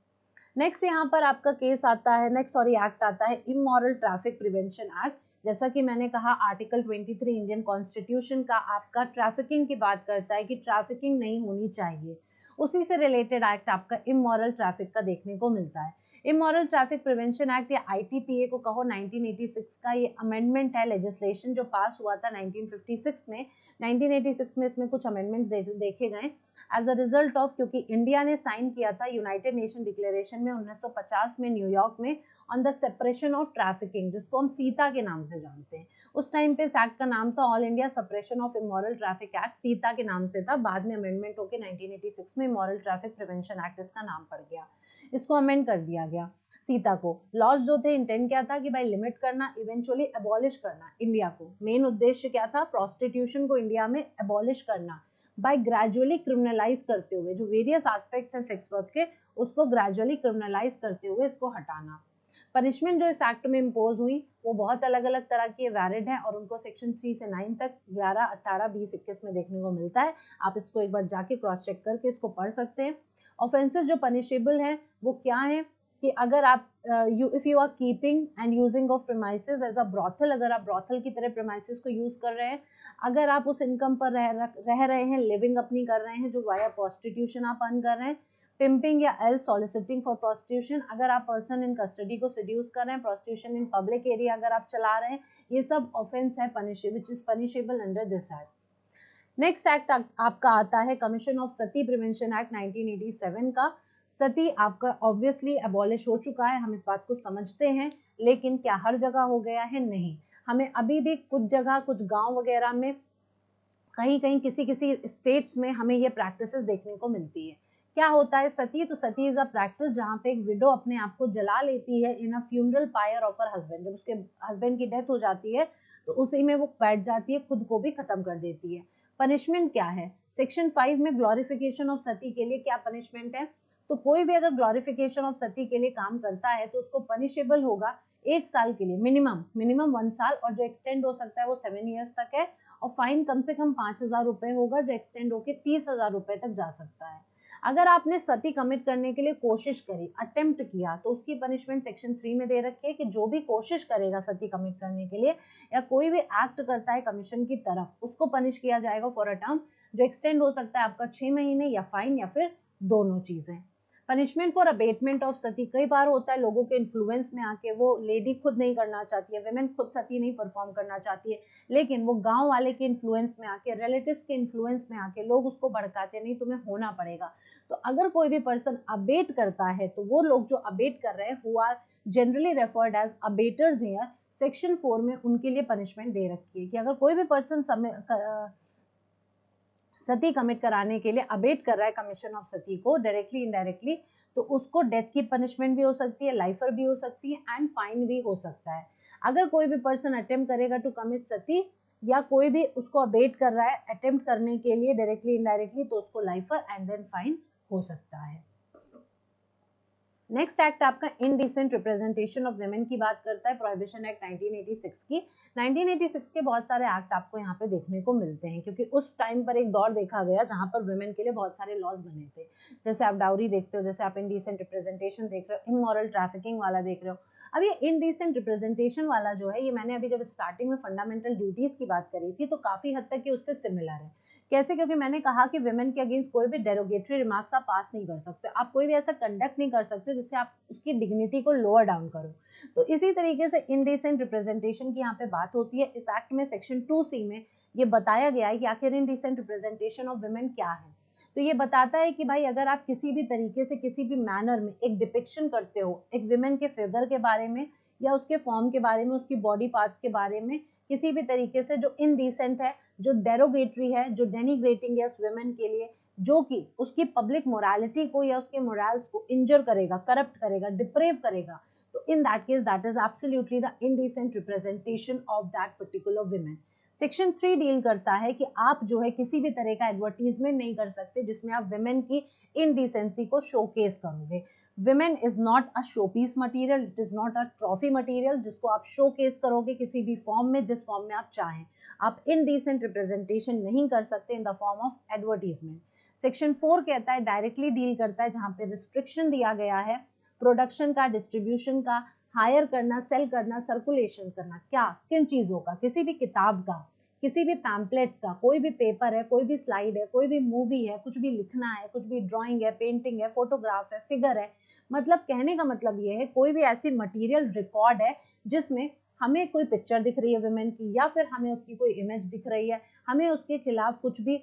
नेक्स्ट यहाँ पर आपका केस आता है, एक्ट आता है इमोरल ट्रैफिक प्रिवेंशन एक्ट। जैसा कि मैंने कहा आर्टिकल 23 इंडियन कॉन्स्टिट्यूशन का आपका ट्रैफिकिंग की बात करता है कि ट्रैफिकिंग नहीं होनी चाहिए, उसी से रिलेटेड एक्ट आपका इमोरल ट्रैफिक का देखने को मिलता है। इमोरल ट्रैफिक प्रिवेंशन एक्ट या आईटीपीए को कहो 1986 का ये अमेंडमेंट है, लेजिस्लेशन जो पास हुआ था 1956 में। 1986 में इसमें कुछ अमेंडमेंट्स देखे गए एज अ रिजल्ट ऑफ, क्योंकि इंडिया ने साइन किया था यूनाइटेड नेशन डिक्लेरेशन में 1950 में न्यूयॉर्क में on the separation of trafficking, जिसको हम सीता के नाम से जानते हैं। उस टाइम पे इस एक्ट का नाम था all India suppression of immoral traffic act, Sita के नाम से था, बाद में अमेंडमेंट होकर 1986 में इमोरल ट्रैफिक प्रिवेंशन एक्ट इसका नाम पड़ गया, इसको अमेंड कर दिया गया। सीता को लॉज जो थे, इंटेंट क्या था कि भाई लिमिट करना, इवेंचुअली एबॉलिश करना इंडिया को, मेन उद्देश्य क्या था, प्रोस्टिट्यूशन को इंडिया में एबॉलिश करना बाय ग्रेजुअली क्रिमिनलाइज करते हुए, जो वेरियस एस्पेक्ट्स हैं सेक्स वर्क के उसको ग्रेजुअली क्रिमिनलाइज करते हुए इसको हटाना। पनिशमेंट जो इस एक्ट में इम्पोज हुई वो बहुत अलग अलग तरह की वैलिड है, और उनको सेक्शन 3 से 9 तक 11, 18, 20, 21 में देखने को मिलता है। आप इसको एक बार जाके क्रॉस चेक करके इसको पढ़ सकते हैं। ऑफेंसेस जो पनिशेबल हैं वो क्या है कि अगर आप if you are keeping and using of premises as a brothel, अगर आप ब्रॉथल की तरह प्रेमाइसेस को यूज कर रहे हैं, अगर आप उस इनकम पर रह रहे हैं, लिविंग अपनी कर रहे हैं जो वाया प्रोस्टिट्यूशन आप अर्न कर रहे हैं, पिंपिंग या एल सॉलिसिटिंग फॉर प्रोस्टिट्यूशन, अगर आप पर्सन इन कस्टडी को सेड्यूस कर रहे हैं, प्रोस्टिट्यूशन इन पब्लिक एरिया अगर आप चला रहे हैं, ये सब ऑफेंस है which is punishable under this act. Next act आपका आता है commission of Sati prevention act 1987 का। सती आपका ऑब्वियसली एबॉलिश हो चुका है, हम इस बात को समझते हैं, लेकिन क्या हर जगह हो गया है? नहीं, हमें अभी भी कुछ जगह, कुछ गांव वगैरह में, कहीं कहीं किसी किसी स्टेट्स में हमें ये प्रैक्टिसेस देखने को मिलती है। क्या होता है सती? तो सती इज अ प्रैक्टिस जहाँ पे एक विडो अपने आप को जला लेती है in a funeral pyre of her husband, जब उसके हस्बैंड की डेथ हो जाती है तो उसी में वो बैठ जाती है, खुद को भी खत्म कर देती है। पनिशमेंट क्या है? सेक्शन 5 में ग्लोरिफिकेशन ऑफ सती के लिए क्या पनिशमेंट है, तो कोई भी अगर ग्लोरिफिकेशन ऑफ सती के लिए काम करता है तो उसको पनिशेबल होगा 1 साल के लिए, मिनिमम 1 साल, और जो एक्सटेंड हो सकता है वो 7 ईयर्स तक है, और फाइन कम से कम 5,000 रुपए होगा, जो एक्सटेंड होके 30,000 रुपए तक जा सकता है। अगर आपने सती कमिट करने के लिए कोशिश करी, अटेम्प्ट किया, तो उसकी पनिशमेंट सेक्शन 3 में दे रखी है कि जो भी कोशिश करेगा सती कमिट करने के लिए या कोई भी एक्ट करता है कमीशन की तरफ, उसको पनिश किया जाएगा फॉर अ टर्म जो एक्सटेंड हो सकता है आपका 6 महीने या फाइन या फिर दोनों चीजें। पनिशमेंट फॉर अबेटमेंट ऑफ सती, कई बार होता है लोगों के इन्फ्लुएंस में आके वो लेडी खुद नहीं करना चाहती है, वेमेन खुद सती नहीं परफॉर्म करना चाहती है, लेकिन वो गांव वाले के इन्फ्लुएंस में आके, रिलेटिव्स के इन्फ्लुएंस में आके लोग उसको भड़काते, नहीं तुम्हें होना पड़ेगा। तो अगर कोई भी पर्सन अबेट करता है तो वो लोग जो अबेट कर रहे हैं, who are generally referred as abettors here, section 4 में उनके लिए पनिशमेंट दे रखी है कि अगर कोई भी पर्सन सती कमिट कराने के लिए अबेट कर रहा है कमीशन ऑफ सती को डायरेक्टली इनडायरेक्टली, तो उसको डेथ की पनिशमेंट भी हो सकती है, लाइफर भी हो सकती है एंड फाइन भी हो सकता है। अगर कोई भी पर्सन अटेम्प्ट करेगा टू कमिट सती या कोई भी उसको अबेट कर रहा है अटेम्प्ट करने के लिए डायरेक्टली इनडायरेक्टली, तो उसको लाइफर एंड देन फाइन हो सकता है। नेक्स्ट एक्ट आपका इनडिसेंट रिप्रेजेंटेशन ऑफ वुमेन की बात करता है, प्रोहिबिशन एक्ट 1986 की। 1986 के बहुत सारे एक्ट आपको यहाँ पे देखने को मिलते हैं, क्योंकि उस टाइम पर एक दौर देखा गया जहाँ पर वुमेन के लिए बहुत सारे लॉज बने थे। जैसे आप डाउरी देखते हो, जैसे आप इनडिसेंट रिप्रेजेंटेशन देख रहे हो, इमोरल ट्रैफिकिंग वाला देख रहे हो। अब ये इनडिसेंट रिप्रेजेंटेशन वाला जो है, ये मैंने अभी जब स्टार्टिंग में फंडामेंटल ड्यूटीज की बात करी थी तो काफी हद तक ये उससे सिमिलर है। कैसे? क्योंकि मैंने कहा कि विमेन के अगेंस्ट कोई भी डेरोगेटरी रिमार्क्स आप पास नहीं कर सकते, आप कोई भी ऐसा कंडक्ट नहीं कर सकते जिससे आप उसकी डिग्निटी को लोअर डाउन करो। तो इसी तरीके से इनडिसेंट रिप्रेजेंटेशन की यहाँ पे बात होती है। इस एक्ट में सेक्शन 2C में ये बताया गया है कि आखिर इनडिसेंट रिप्रेजेंटेशन ऑफ विमेन क्या है। तो ये बताता है कि भाई अगर आप किसी भी तरीके से किसी भी मैनर में एक डिपिक्शन करते हो एक विमेन के फिगर के बारे में या उसके फॉर्म के बारे में, उसकी बॉडी पार्ट्स के बारे में, किसी भी तरीके से जो इनडिसेंट है, जो डेरोगेटरी है, जो डेनिग्रेटिंग है उस वुमेन के लिए, जो कि उसकी पब्लिक मोरालिटी को या उसके मोरल्स को इंजर करेगा, करप्ट करेगा, डिप्रेव करेगा, तो इन that case that is absolutely the indecent representation of that particular women. Section 3 deal करता है कि आप जो है किसी भी तरह का एडवर्टीजमेंट नहीं कर सकते जिसमें आप वुमेन की इनडिसेंसी को शोकेस करोगे। Women is not a showpiece material, it is not a trophy material जिसको आप शोकेस करोगे किसी भी फॉर्म में, जिस फॉर्म में आप चाहें। आप इनडिसेंट रिप्रेजेंटेशन नहीं कर सकते in the form of advertisement. Section 4 कहता है, डायरेक्टली डील करता है, जहां पे रिस्ट्रिक्शन दिया गया है प्रोडक्शन का, डिस्ट्रीब्यूशन का, हायर करना, सेल करना, सर्कुलेशन करना, क्या किन चीजों का, किसी भी किताब का, किसी भी पैम्पलेट्स का, कोई भी पेपर है, कोई भी स्लाइड है, कोई भी मूवी है, कुछ भी लिखना है, कुछ भी ड्राइंग है, पेंटिंग है, फोटोग्राफ है, फिगर है, मतलब कहने का मतलब ये है कोई भी ऐसी मटेरियल रिकॉर्ड है जिसमें हमें कोई पिक्चर दिख रही है वुमेन की या फिर हमें उसकी कोई इमेज दिख रही है, हमें उसके खिलाफ कुछ भी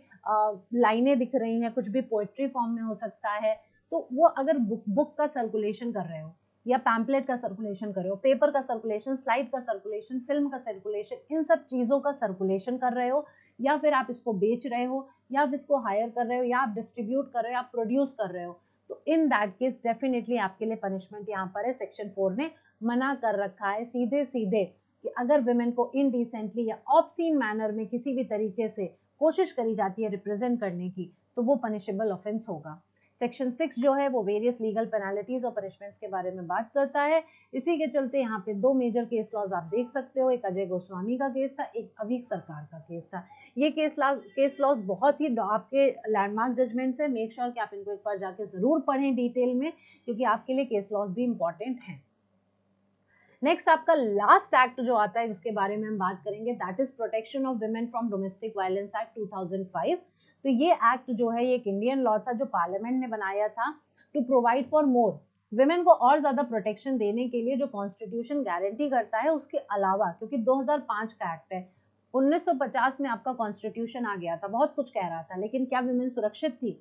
लाइनें दिख रही हैं, कुछ भी पोएट्री फॉर्म में हो सकता है, तो वो अगर बुक का सर्कुलेशन कर रहे हो या पैम्पलेट का सर्कुलेशन कर रहे हो, पेपर का सर्कुलेशन, स्लाइड का सर्कुलेशन, फिल्म का सर्कुलेशन, इन सब चीज़ों का सर्कुलेशन कर रहे हो, या फिर आप इसको बेच रहे हो, या आप इसको हायर कर रहे हो, या आप डिस्ट्रीब्यूट कर रहे हो, आप प्रोड्यूस कर रहे हो, तो इन दैट केस डेफिनेटली आपके लिए पनिशमेंट यहाँ पर है। सेक्शन 4 ने मना कर रखा है सीधे सीधे कि अगर वुमेन को इनडिसेंटली या ऑब्सीन मैनर में किसी भी तरीके से कोशिश करी जाती है रिप्रेजेंट करने की, तो वो पनिशेबल ऑफेंस होगा। सेक्शन 6 जो है वो वेरियस लीगल पेनाल्टीज और पनिशमेंट्स के बारे में बात करता है। इसी के चलते यहाँ पे 2 मेजर केस लॉज आप देख सकते हो, एक अजय गोस्वामी का केस था, एक अवीक सरकार का केस था। ये केस लॉज बहुत ही आपके लैंडमार्क जजमेंट्स है, मेक श्योर कि आप इनको एक बार जाके जरूर पढ़ें डिटेल में, क्योंकि आपके लिए केस लॉज भी इंपॉर्टेंट है। नेक्स्ट आपका लास्ट एक्ट जो आता है जिसके बारे में हम बात करेंगे, that is protection of women from domestic violence act 2005। तो ये एक्ट जो है ये एक इंडियन लॉ था जो पार्लियामेंट ने बनाया था to provide for more women को और ज्यादा प्रोटेक्शन देने के लिए, जो कॉन्स्टिट्यूशन गारंटी करता है उसके अलावा, क्योंकि 2005 का एक्ट है, 1950 में आपका कॉन्स्टिट्यूशन आ गया था, बहुत कुछ कह रहा था, लेकिन क्या वुमेन सुरक्षित थी?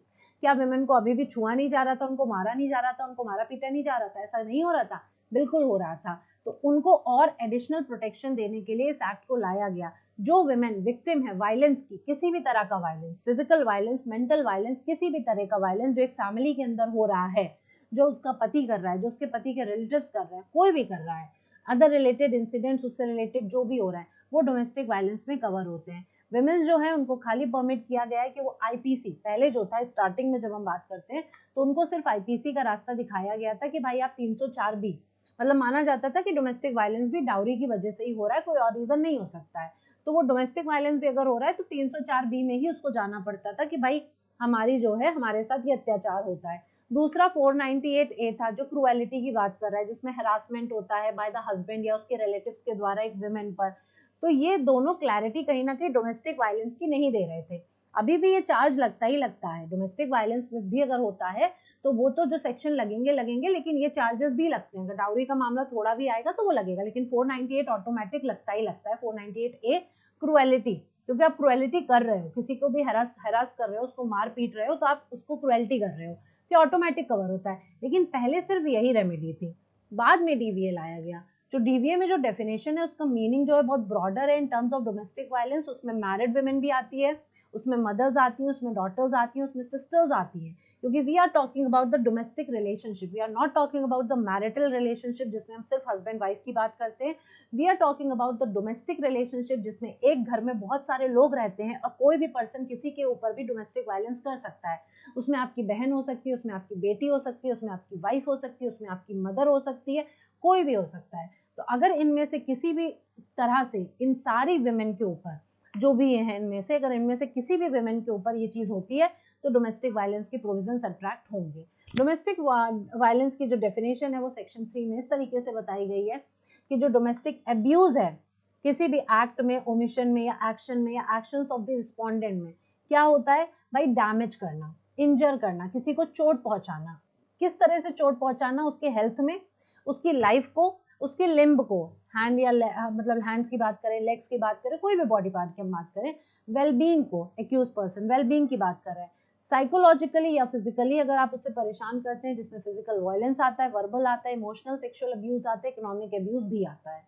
क्या वुमेन को अभी भी छुआ नहीं जा रहा था, उनको मारा नहीं जा रहा था, उनको मारा पीटा नहीं जा रहा था? ऐसा नहीं हो रहा था, बिल्कुल हो रहा था। तो उनको और एडिशनल प्रोटेक्शन देने के लिए इस एक्ट को लाया गया। जो वुमेन विक्टिम है वायलेंस की, किसी भी तरह का violence, physical violence, mental violence, किसी भी तरह का वायलेंस जो एक फैमिली के अंदर हो रहा है, जो उसका पति कर रहा है, जो उसके पति के रिलेटिव्स कर रहे हैं, कोई भी कर रहा है, अदर रिलेटेड इंसिडेंट्स उससे रिलेटेड जो भी हो रहा है, वो डोमेस्टिक वायलेंस में कवर होते हैं। विमेन जो है उनको खाली परमिट किया गया है कि वो आईपीसी, पहले जो था स्टार्टिंग में जब हम बात करते हैं तो उनको सिर्फ आईपीसी का रास्ता दिखाया गया था कि भाई आप 304 बी, मतलब माना जाता था कि डोमेस्टिक वायलेंस भी डाउरी की वजह से ही हो रहा है, कोई और रीजन नहीं हो सकता है। तो वो डोमेस्टिक वायलेंस भी अगर हो रहा है तो 304 बी में ही उसको जाना पड़ता था कि भाई हमारी जो है हमारे साथ ये अत्याचार होता है। दूसरा 498 ए था जो क्रुएलिटी की बात कर रहा है, जिसमें हरासमेंट होता है बाय द हस्बैंड या उसके रिलेटिव्स के द्वारा एक विमेन पर। तो ये दोनों क्लैरिटी कहीं ना कहीं डोमेस्टिक वायलेंस की नहीं दे रहे थे। अभी भी ये चार्ज लगता ही लगता है, डोमेस्टिक वायलेंस भी अगर होता है तो वो तो जो सेक्शन लगेंगे लगेंगे, लेकिन ये चार्जेस भी लगते हैं। अगर डाउरी का मामला थोड़ा भी आएगा तो वो लगेगा, लेकिन 498 ऑटोमेटिक लगता ही लगता है। 498 ए क्रुएलिटी, क्योंकि आप क्रुएलिटी कर रहे हो, किसी को भी हरास कर रहे हो, उसको मार पीट रहे हो, तो आप उसको क्रुएलिटी कर रहे हो, तो ऑटोमेटिक कवर होता है। लेकिन पहले सिर्फ यही रेमेडी थी, बाद में डीवीए लाया गया। जो डीवीए में जो डेफिनेशन है उसका मीनिंग जो है बहुत ब्रॉडर है in terms of domestic violence. उसमें मैरिड वुमेन भी आती है, उसमें मदर्स आती हैं, उसमें डॉटर्स आती हैं, उसमें सिस्टर्स आती हैं, क्योंकि we are talking about the domestic relationship, we are not talking about the marital relationship जिसमें हम सिर्फ हस्बैंड वाइफ की बात करते हैं। We are talking about the domestic relationship जिसमें एक घर में बहुत सारे लोग रहते हैं और कोई भी पर्सन किसी के ऊपर भी डोमेस्टिक वायलेंस कर सकता है। उसमें आपकी बहन हो सकती है, उसमें आपकी बेटी हो सकती है, उसमें आपकी वाइफ हो सकती है, उसमें आपकी मदर हो सकती है, कोई भी हो सकता है। तो अगर इनमें से किसी भी तरह से इन सारी विमेन के ऊपर जो भी है, इनमें से अगर इनमें से किसी भी विमेन के ऊपर ये चीज होती है तो डोमेस्टिक वायलेंस के प्रोविजंस अट्रैक्ट होंगे। डोमेस्टिक वायलेंस की जो डेफिनेशन है वो सेक्शन 3 में इस तरीके से बताई गई है कि जो डोमेस्टिक अब्यूज है किसी भी एक्ट में, ओमिशन में या एक्शन में या एक्शंस ऑफ द रिस्पोंडेंट में, क्या होता है भाई, डैमेज करना, इंजर करना, किसी को चोट पहुंचाना। किस तरह से चोट पहुंचाना, उसके हेल्थ में, उसकी लाइफ को, उसके लिम्ब को, हैंड या मतलब हैंड्स की बात करें, लेग्स की बात करें, कोई भी बॉडी पार्ट की हम बात करें, वेलबींग को, एक्यूज पर्सन वेलबींग की बात कर रहे हैं, साइकोलॉजिकली या फिजिकली अगर आप उससे परेशान करते हैं, जिसमें फिजिकल वायलेंस आता है, वर्बल आता है, इमोशनल सेक्सुअल अब्यूज आता है, इकोनॉमिक अब्यूज भी आता है।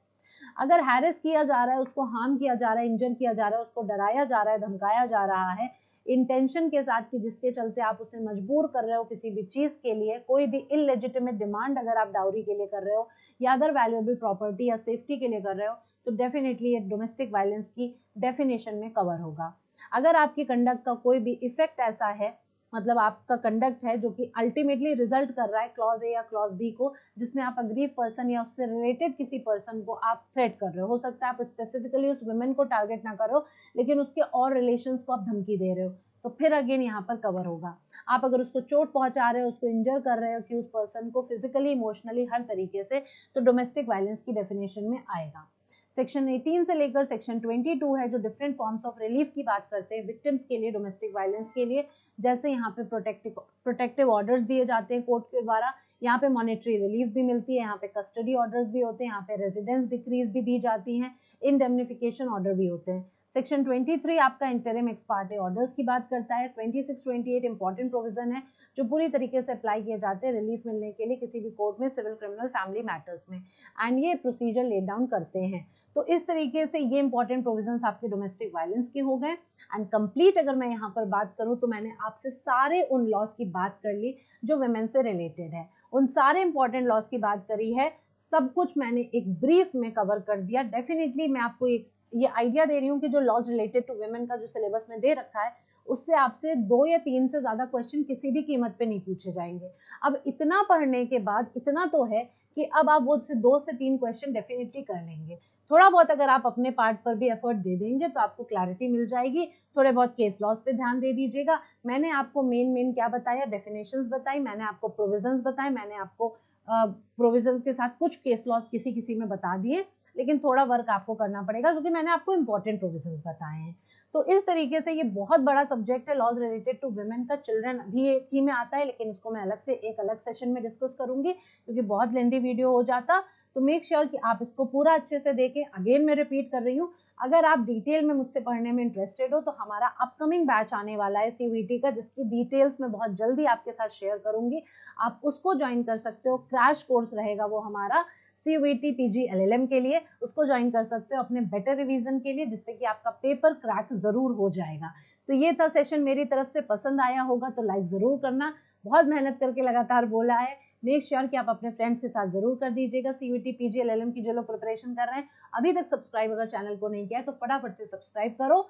अगर हैरेस किया जा रहा है, उसको हार्म किया जा रहा है, इंजर किया जा रहा है, उसको डराया जा रहा है, धमकाया जा रहा है इंटेंशन के साथ कि जिसके चलते आप उसे मजबूर कर रहे हो किसी भी चीज के लिए, कोई भी इलेजिटिमेट डिमांड अगर आप डाउरी के लिए कर रहे हो या अदर वैल्यूएबल प्रॉपर्टी या सेफ्टी के लिए कर रहे हो, तो डेफिनेटली ये डोमेस्टिक वायलेंस की डेफिनेशन में कवर होगा। अगर आपकी कंडक्ट का कोई भी इफेक्ट ऐसा है, मतलब आपका कंडक्ट है जो कि अल्टीमेटली रिजल्ट कर रहा है क्लॉज ए या क्लॉज बी को, जिसमें आप अग्रीव पर्सन या उससे रिलेटेड किसी पर्सन को आप थ्रेट कर रहे हो सकता है आप स्पेसिफिकली उस वुमेन को टारगेट ना करो, लेकिन उसके और रिलेशंस को आप धमकी दे रहे हो, तो फिर अगेन यहाँ पर कवर होगा। आप अगर उसको चोट पहुंचा रहे हो, उसको इंजर कर रहे हो कि उस पर्सन को फिजिकली, इमोशनली, हर तरीके से, तो डोमेस्टिक वायलेंस की डेफिनेशन में आएगा। सेक्शन 18 से लेकर सेक्शन 22 है जो डिफरेंट फॉर्म्स ऑफ रिलीफ की बात करते हैं विक्टिम्स के लिए, डोमेस्टिक वायलेंस के लिए। जैसे यहाँ पे प्रोटेक्टिव ऑर्डर्स दिए जाते हैं कोर्ट के द्वारा, यहाँ पे मॉनेटरी रिलीफ भी मिलती है, यहाँ पे कस्टडी ऑर्डर्स भी होते हैं, यहाँ पे रेजिडेंस डिक्रीज भी दी जाती हैं, इंडेमनिफिकेशन ऑर्डर भी होते हैं। सेक्शन 23 आपका इंटरिम एक्स पार्टे ऑर्डर्स की बात करता है। 26-28 इंपॉर्टेंट प्रोविजन है जो पूरी तरीके से अप्लाई किए जाते हैं रिलीफ मिलने के लिए किसी भी कोर्ट में, सिविल, क्रिमिनल, फैमिली मैटर्स में, एंड ये प्रोसीजर ले डाउन करते हैं। तो इस तरीके से ये इंपॉर्टेंट प्रोविजंस आपके डोमेस्टिक वायलेंस के हो गए। एंड कंप्लीट अगर मैं यहाँ पर बात करूँ तो मैंने आपसे सारे उन लॉज की बात कर ली जो वुमेन से रिलेटेड है, उन सारे इंपॉर्टेंट लॉज की बात करी है, सब कुछ मैंने एक ब्रीफ में कवर कर दिया। डेफिनेटली मैं आपको एक ये आइडिया दे रही हूँ कि जो लॉज रिलेटेड टू वुमेन का जो सिलेबस में दे रखा है उससे आपसे 2 या 3 से ज्यादा क्वेश्चन किसी भी कीमत पे नहीं पूछे जाएंगे। अब इतना पढ़ने के बाद इतना तो है कि अब आप वो 2 से 3 क्वेश्चन डेफिनेटली कर लेंगे। थोड़ा बहुत अगर आप अपने पार्ट पर भी एफर्ट दे देंगे तो आपको क्लैरिटी मिल जाएगी। थोड़े बहुत केस लॉस पे ध्यान दे दीजिएगा। मैंने आपको मेन क्या बताया, डेफिनेशंस बताई, मैंने आपको प्रोविजंस बताए, मैंने आपको प्रोविजंस के साथ कुछ केस लॉस किसी में बता दिए, लेकिन थोड़ा वर्क आपको करना पड़ेगा क्योंकि मैंने आपको इंपॉर्टेंट प्रोविजंस बताए हैं। तो इस तरीके से ये बहुत बड़ा सब्जेक्ट है लॉज रिलेटेड टू वुमेन का। चिल्ड्रन भी एक ही में आता है, लेकिन उसको मैं अलग से एक अलग सेशन में डिस्कस करूंगी क्योंकि बहुत लेंथी वीडियो हो जाता। तो मेक श्योर कि आप इसको पूरा अच्छे से देखें। अगेन मैं रिपीट कर रही हूँ, अगर आप डिटेल में मुझसे पढ़ने में इंटरेस्टेड हो तो हमारा अपकमिंग बैच आने वाला है CUET का, जिसकी डिटेल्स मैं बहुत जल्दी आपके साथ शेयर करूंगी, आप उसको ज्वाइन कर सकते हो। क्रैश कोर्स रहेगा वो हमारा CUET PG LLM के लिए, उसको ज्वाइन कर सकते हो अपने बेटर रिवीजन के लिए, जिससे कि आपका पेपर क्रैक जरूर हो जाएगा। तो ये था सेशन मेरी तरफ से, पसंद आया होगा तो लाइक जरूर करना। बहुत मेहनत करके लगातार बोला है, मेक श्योर कि आप अपने फ्रेंड्स के साथ जरूर कर दीजिएगा। CUET PG LLM की जो लोग प्रिपरेशन कर रहे हैं, अभी तक सब्सक्राइब अगर चैनल को नहीं किया है तो फटाफट से सब्सक्राइब करो।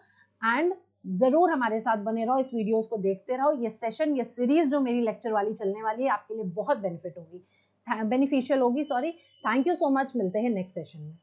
एंड जरूर हमारे साथ बने रहो, इस वीडियोस को देखते रहो। ये सेशन, ये सीरीज जो मेरी लेक्चर वाली चलने वाली है, आपके लिए बहुत बेनिफिशियल होगी। Sorry. Thank you so much, मिलते हैं नेक्स्ट सेशन में।